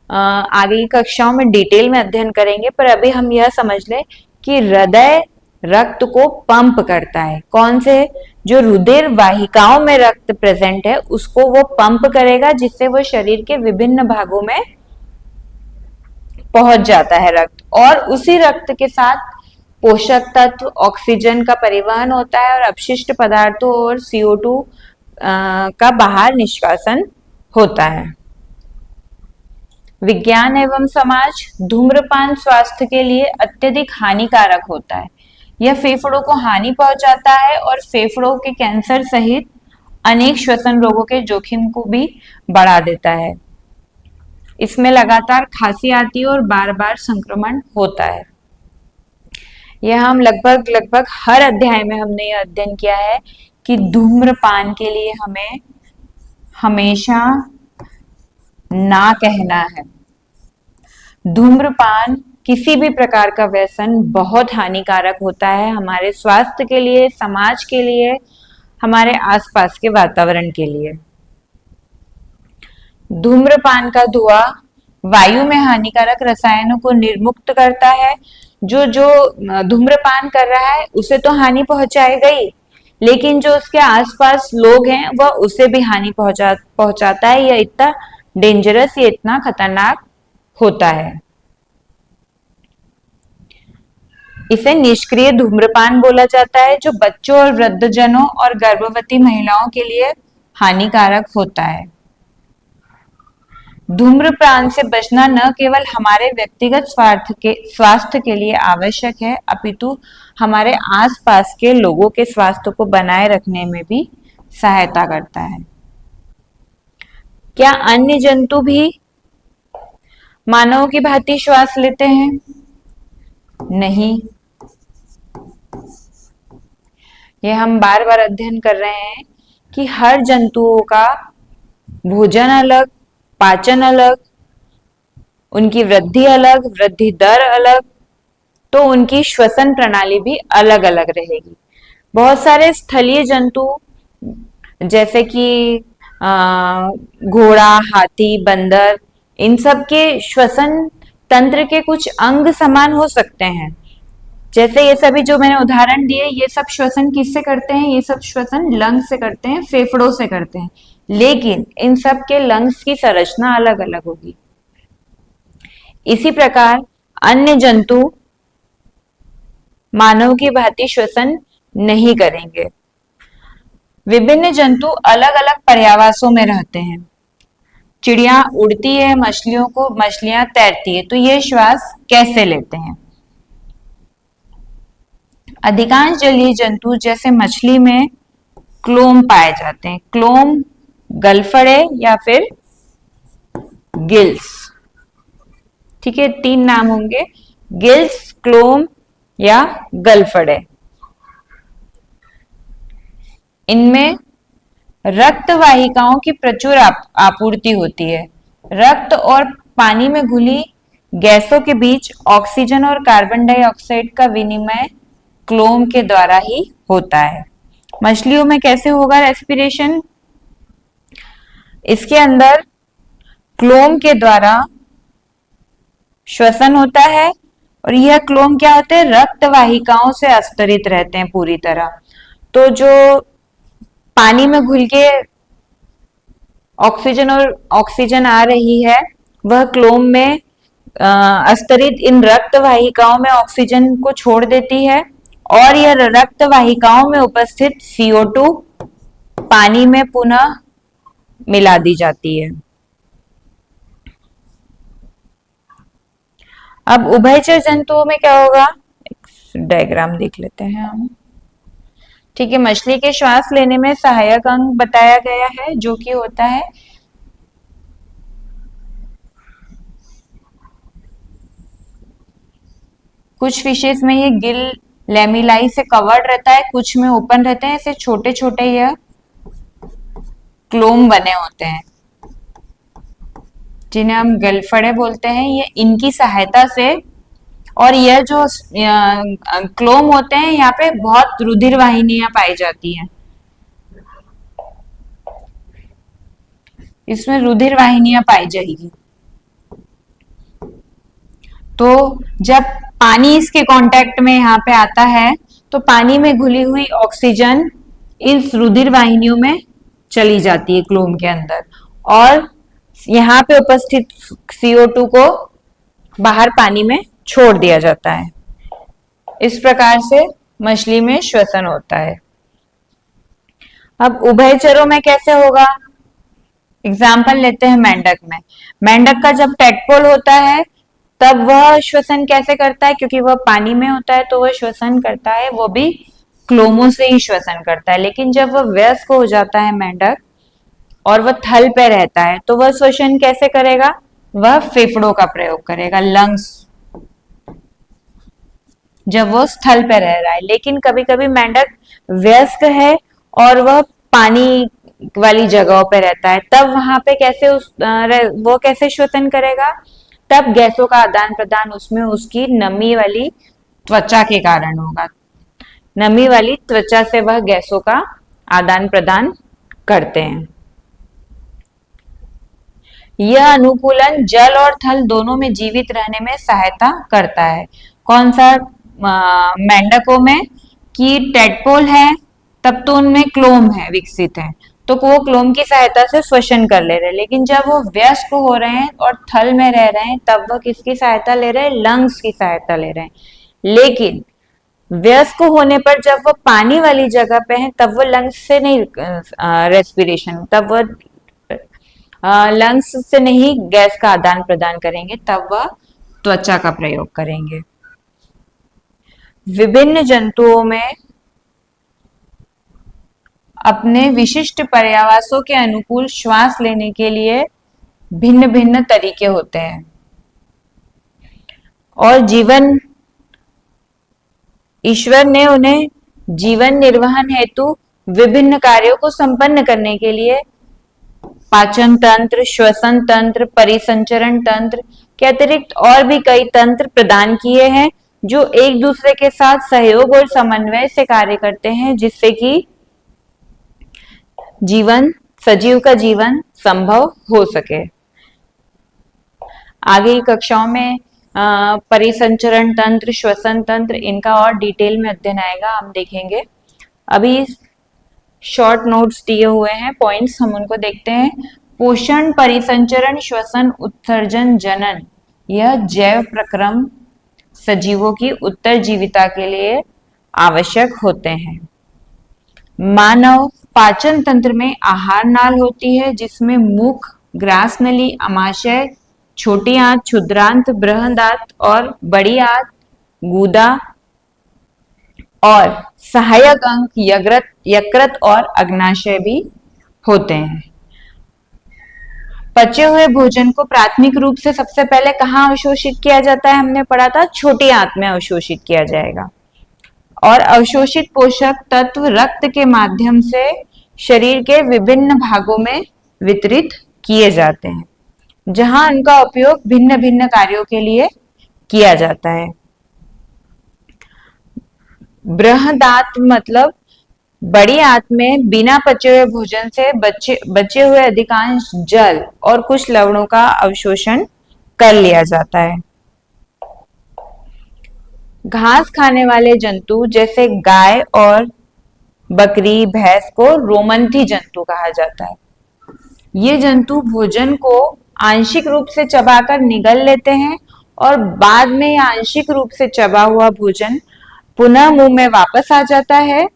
आगे की कक्षाओं में डिटेल में अध्ययन करेंगे। पर अभी हम यह समझ लें कि हृदय रक्त को पंप करता है। कौन से? जो रुधिर वाहिकाओं में रक्त प्रेजेंट है उसको वो पंप करेगा, जिससे वो शरीर के विभिन्न भागों में पहुंच जाता है रक्त। और उसी रक्त के साथ पोषक तत्व, ऑक्सीजन का परिवहन होता है और अपशिष्ट पदार्थों और CO2 का बाहर निष्कासन होता है। विज्ञान एवं समाज। धूम्रपान स्वास्थ्य के लिए अत्यधिक हानिकारक होता है। यह फेफड़ों को हानि पहुंचाता है और फेफड़ों के कैंसर सहित अनेक श्वसन रोगों के जोखिम को भी बढ़ा देता है। इसमें लगातार खांसी आती है और बार बार संक्रमण होता है। यह हम लगभग हर अध्याय में हमने यह अध्ययन किया है कि धूम्रपान के लिए हमें हमेशा ना कहना है। धूम्रपान किसी भी प्रकार का व्यसन बहुत हानिकारक होता है हमारे स्वास्थ्य के लिए, समाज के लिए, हमारे आसपास के वातावरण के लिए। धूम्रपान का धुआं वायु में हानिकारक रसायनों को निर्मुक्त करता है। जो जो धूम्रपान कर रहा है उसे तो हानि पहुंचाएगा ही, लेकिन जो उसके आसपास लोग हैं वह उसे भी हानि पहुंचाता है। यह इतना डेंजरस, ये इतना खतरनाक होता है। इसे निष्क्रिय धूम्रपान बोला जाता है, जो बच्चों और वृद्धजनों और गर्भवती महिलाओं के लिए हानिकारक होता है। धूम्रपान से बचना न केवल हमारे व्यक्तिगत स्वास्थ्य के लिए आवश्यक है, अपितु हमारे आसपास के लोगों के स्वास्थ्य को बनाए रखने में भी सहायता करता है। क्या अन्य जंतु भी मानव की भांति श्वास लेते हैं? नहीं। यह हम बार बार अध्ययन कर रहे हैं कि हर जंतुओं का भोजन अलग, पाचन अलग, उनकी वृद्धि अलग, वृद्धि दर अलग, तो उनकी श्वसन प्रणाली भी अलग अलग रहेगी। बहुत सारे स्थलीय जंतु जैसे कि घोड़ा, हाथी, बंदर, इन सब के श्वसन तंत्र के कुछ अंग समान हो सकते हैं। जैसे ये सभी जो मैंने उदाहरण दिए, ये सब श्वसन किससे करते हैं? ये सब श्वसन लंग्स से करते हैं, फेफड़ों से करते हैं, लेकिन इन सब के लंग्स की संरचना अलग अलग होगी। इसी प्रकार अन्य जंतु मानव की भांति श्वसन नहीं करेंगे। विभिन्न जंतु अलग अलग पर्यावासों में रहते हैं। चिड़िया उड़ती है, मछलियां तैरती है, तो ये श्वास कैसे लेते हैं? अधिकांश जलीय जंतु जैसे मछली में क्लोम पाए जाते हैं। क्लोम, गलफड़े या फिर गिल्स। ठीक है, 3 नाम होंगे, गिल्स, क्लोम या गलफड़े। इनमें रक्त वाहिकाओं की प्रचुर आपूर्ति होती है। रक्त और पानी में घुली गैसों के बीच ऑक्सीजन और कार्बन डाइऑक्साइड का विनिमय क्लोम के द्वारा ही होता है। मछलियों में कैसे होगा रेस्पिरेशन? इसके अंदर क्लोम के द्वारा श्वसन होता है, और यह क्लोम क्या होते हैं? रक्त वाहिकाओं से अस्तरित रहते हैं पूरी तरह। तो जो पानी में घुल के ऑक्सीजन आ रही है, वह क्लोम में अस्तरित इन रक्त वाहिकाओं में ऑक्सीजन को छोड़ देती है, और यह रक्त वाहिकाओं में उपस्थित CO2 पानी में पुनः मिला दी जाती है। अब उभयचर जंतुओं में क्या होगा? एक डायग्राम देख लेते हैं हम। ठीक है, मछली के श्वास लेने में सहायक अंग बताया गया है, जो कि होता है कुछ फिशेस में ये गिल लेमिलाई से कवर्ड रहता है, कुछ में ओपन रहते हैं। ऐसे छोटे छोटे यह क्लोम बने होते हैं, जिन्हें हम गलफड़े बोलते हैं। ये इनकी सहायता से, और यह जो क्लोम होते हैं, यहाँ पे बहुत रुधिर वाहिनियां पाई जाती हैं। इसमें रुधिर वाहिनियां पाई जाएगी। तो जब पानी इसके कांटेक्ट में यहाँ पे आता है, तो पानी में घुली हुई ऑक्सीजन इस रुधिर वाहिनियों में चली जाती है क्लोम के अंदर, और यहाँ पे उपस्थित CO2 को बाहर पानी में छोड़ दिया जाता है। इस प्रकार से मछली में श्वसन होता है। अब उभयचरों में कैसे होगा? एग्जाम्पल लेते हैं मेंढक में। मेंढक का जब टेडपोल होता है, तब वह श्वसन कैसे करता है? क्योंकि वह पानी में होता है, तो वह श्वसन करता है, वो भी क्लोमों से ही श्वसन करता है। लेकिन जब वह वयस्क हो जाता है मेंढक, और वह थल पे रहता है, तो वह श्वसन कैसे करेगा? वह फेफड़ों का प्रयोग करेगा, लंग्स, जब वो स्थल पे रह रहा है। लेकिन कभी कभी मेंढक वयस्क है और वह पानी वाली जगहों पे रहता है, तब वहां पे कैसे वो कैसे श्वसन करेगा? तब गैसों का आदान प्रदान उसमें उसकी नमी वाली त्वचा के कारण होगा। नमी वाली त्वचा से वह गैसों का आदान प्रदान करते हैं। यह अनुकूलन जल और थल दोनों में जीवित रहने में सहायता करता है। कौन सा? मेंढकों में कि टेडपोल है तब तो उनमें क्लोम है, विकसित है, तो वो क्लोम की सहायता से श्वसन कर ले रहे हैं। लेकिन जब वो वयस्क हो रहे हैं और थल में रह रहे हैं तब वह किसकी सहायता ले रहे हैं? लंग्स की सहायता ले रहे हैं। लेकिन वयस्क होने पर जब वो पानी वाली जगह पे है तब वो लंग्स से नहीं रेस्पिरेशन, तब वो लंग्स से नहीं गैस का आदान प्रदान करेंगे, तब वह त्वचा का प्रयोग करेंगे। विभिन्न जंतुओं में अपने विशिष्ट पर्यावासों के अनुकूल श्वास लेने के लिए भिन्न भिन्न तरीके होते हैं और ईश्वर ने उन्हें जीवन निर्वहन हेतु विभिन्न कार्यों को संपन्न करने के लिए पाचन तंत्र, श्वसन तंत्र, परिसंचरण तंत्र के अतिरिक्त और भी कई तंत्र प्रदान किए हैं जो एक दूसरे के साथ सहयोग और समन्वय से कार्य करते हैं, जिससे कि सजीव का जीवन संभव हो सके। आगे की कक्षाओं में परिसंचरण तंत्र, श्वसन तंत्र, इनका और डिटेल में अध्ययन आएगा, हम देखेंगे। अभी शॉर्ट नोट्स दिए हुए हैं, पॉइंट्स, हम उनको देखते हैं। पोषण, परिसंचरण, श्वसन, उत्सर्जन, जनन, यह जैव प्रक्रम सजीवों की उत्तरजीविता के लिए आवश्यक होते हैं। मानव पाचन तंत्र में आहार नाल होती है जिसमें मुख, ग्रास नली, आमाशय, छोटी आंत, क्षुद्रांत, बृहदांत और बड़ी आंत, गूदा और सहायक अंग यकृत और अग्नाशय भी होते हैं। पचे हुए भोजन को प्राथमिक रूप से सबसे पहले कहाँ अवशोषित किया जाता है? हमने पढ़ा था छोटी आंत में अवशोषित किया जाएगा और अवशोषित पोषक तत्व रक्त के माध्यम से शरीर के विभिन्न भागों में वितरित किए जाते हैं, जहां उनका उपयोग भिन्न भिन्न कार्यों के लिए किया जाता है। बृहदांत मतलब बड़ी आंत में बिना पचे हुए भोजन से बचे हुए अधिकांश जल और कुछ लवणों का अवशोषण कर लिया जाता है। घास खाने वाले जंतु जैसे गाय और बकरी, भैंस को रोमंथी जंतु कहा जाता है। ये जंतु भोजन को आंशिक रूप से चबाकर निगल लेते हैं और बाद में आंशिक रूप से चबा हुआ भोजन पुनः मुंह में वापस आ जाता है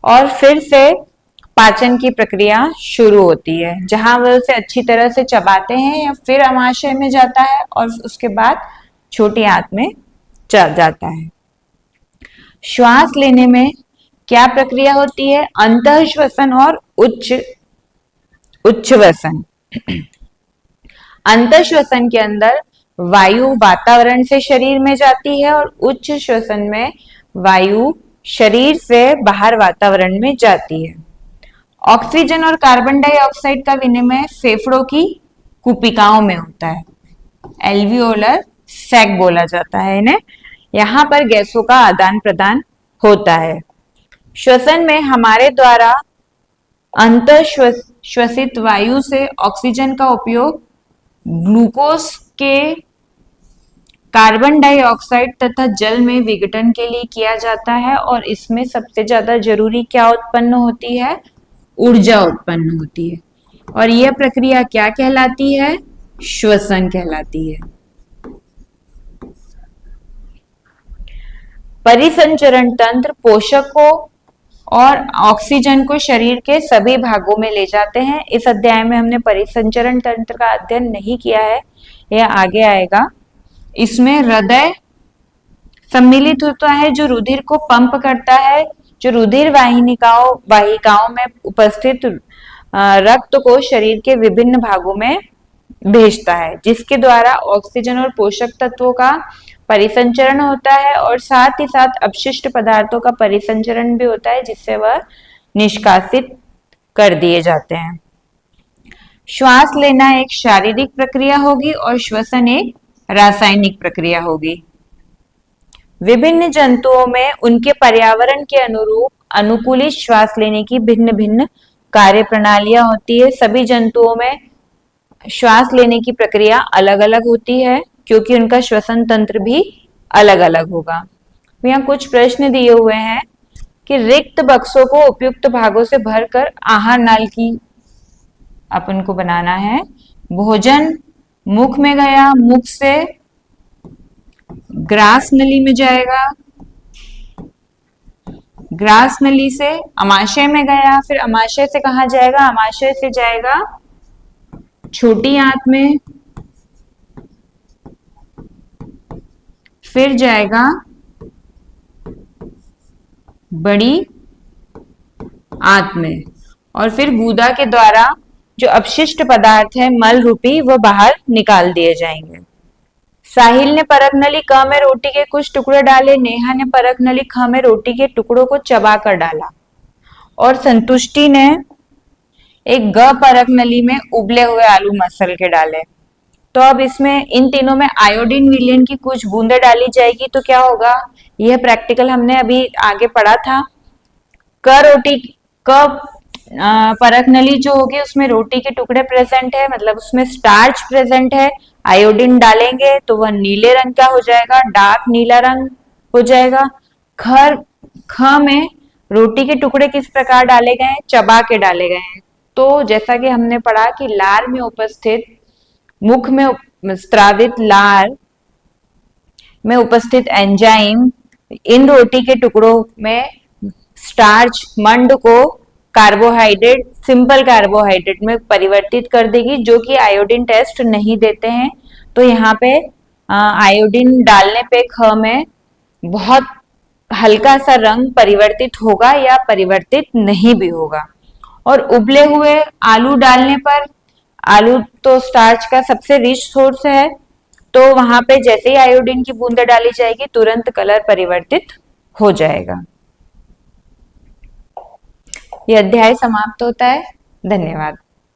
और फिर से पाचन की प्रक्रिया शुरू होती है, जहां वह उसे अच्छी तरह से चबाते हैं या फिर आमाशय में जाता है और उसके बाद छोटी आंत में चल जाता है। श्वास लेने में क्या प्रक्रिया होती है? अंतःश्वसन और उच्छ्वसन। अंतःश्वसन के अंदर वायु वातावरण से शरीर में जाती है और उच्च श्वसन में वायु शरीर से बाहर वातावरण में जाती है। ऑक्सीजन और कार्बन डाइऑक्साइड का विनिमय फेफड़ों की कुपिकाओं में होता है, एल्वियोलर सैक बोला जाता है इन्हें। यहाँ पर गैसों का आदान प्रदान होता है। श्वसन में हमारे द्वारा अंतःश्वसित वायु से ऑक्सीजन का उपयोग ग्लूकोज के कार्बन डाइऑक्साइड तथा जल में विघटन के लिए किया जाता है और इसमें सबसे ज्यादा जरूरी क्या उत्पन्न होती है? ऊर्जा उत्पन्न होती है और यह प्रक्रिया क्या कहलाती है? श्वसन कहलाती है। परिसंचरण तंत्र पोषक को और ऑक्सीजन को शरीर के सभी भागों में ले जाते हैं। इस अध्याय में हमने परिसंचरण तंत्र का अध्ययन नहीं किया है, यह आगे आएगा। इसमें हृदय सम्मिलित होता है जो रुधिर को पंप करता है, जो रुधिर वाहिकाओं में उपस्थित रक्त को शरीर के विभिन्न भागों में भेजता है, जिसके द्वारा ऑक्सीजन और पोषक तत्वों का परिसंचरण होता है और साथ ही साथ अपशिष्ट पदार्थों का परिसंचरण भी होता है, जिससे वह निष्कासित कर दिए जाते हैं। श्वास लेना एक शारीरिक प्रक्रिया होगी और श्वसन एक रासायनिक प्रक्रिया होगी। विभिन्न जंतुओं में उनके पर्यावरण के अनुरूप अनुकूलित श्वास लेने की भिन्न भिन्न कार्य प्रणालियां होती है। सभी जंतुओं में श्वास लेने की प्रक्रिया अलग अलग होती है क्योंकि उनका श्वसन तंत्र भी अलग अलग होगा। यहाँ कुछ प्रश्न दिए हुए हैं कि रिक्त बक्सों को उपयुक्त भागों से भरकर आहार नाल की अपन को बनाना है। भोजन मुख में गया, मुख से ग्रास नली में जाएगा, ग्रास नली से अमाशय में गया, फिर अमाशय से कहा जाएगा, अमाशय से जाएगा छोटी आंत में, फिर जाएगा बड़ी आंत में और फिर गूदा के द्वारा जो अपशिष्ट पदार्थ है मल रूपी वो बाहर निकाल दिए जाएंगे। साहिल ने परख नली क में रोटी के कुछ टुकड़े डाले, नेहा ने परख नली ख में रोटी के टुकड़ों को चबा कर डाला और संतुष्टि ने एक ग परख नली में उबले हुए आलू मसल के डाले। तो अब इसमें इन तीनों में आयोडीन विलयन की कुछ बूंदें डाली जाएगी तो क्या होगा, यह प्रैक्टिकल हमने अभी आगे पढ़ा था। क परख नली जो होगी उसमें रोटी के टुकड़े प्रेजेंट है, मतलब उसमें स्टार्च प्रेजेंट है, आयोडीन डालेंगे तो वह नीले रंग का हो जाएगा, डार्क नीला रंग हो जाएगा। ख में रोटी के टुकड़े किस प्रकार डाले गए हैं, चबा के डाले गए हैं। तो जैसा कि हमने पढ़ा कि लार में उपस्थित, मुख में स्त्रावित लार में उपस्थित एंजाइम इन रोटी के टुकड़ों में स्टार्च मंड को कार्बोहाइड्रेट, सिंपल कार्बोहाइड्रेट में परिवर्तित कर देगी, जो कि आयोडीन टेस्ट नहीं देते हैं। तो यहाँ पे आयोडीन डालने पे ख में बहुत हल्का सा रंग परिवर्तित होगा या परिवर्तित नहीं भी होगा। और उबले हुए आलू डालने पर, आलू तो स्टार्च का सबसे रिच सोर्स है, तो वहां पे जैसे ही आयोडीन की बूंदें डाली जाएगी तुरंत कलर परिवर्तित हो जाएगा। यह अध्याय समाप्त होता है। धन्यवाद।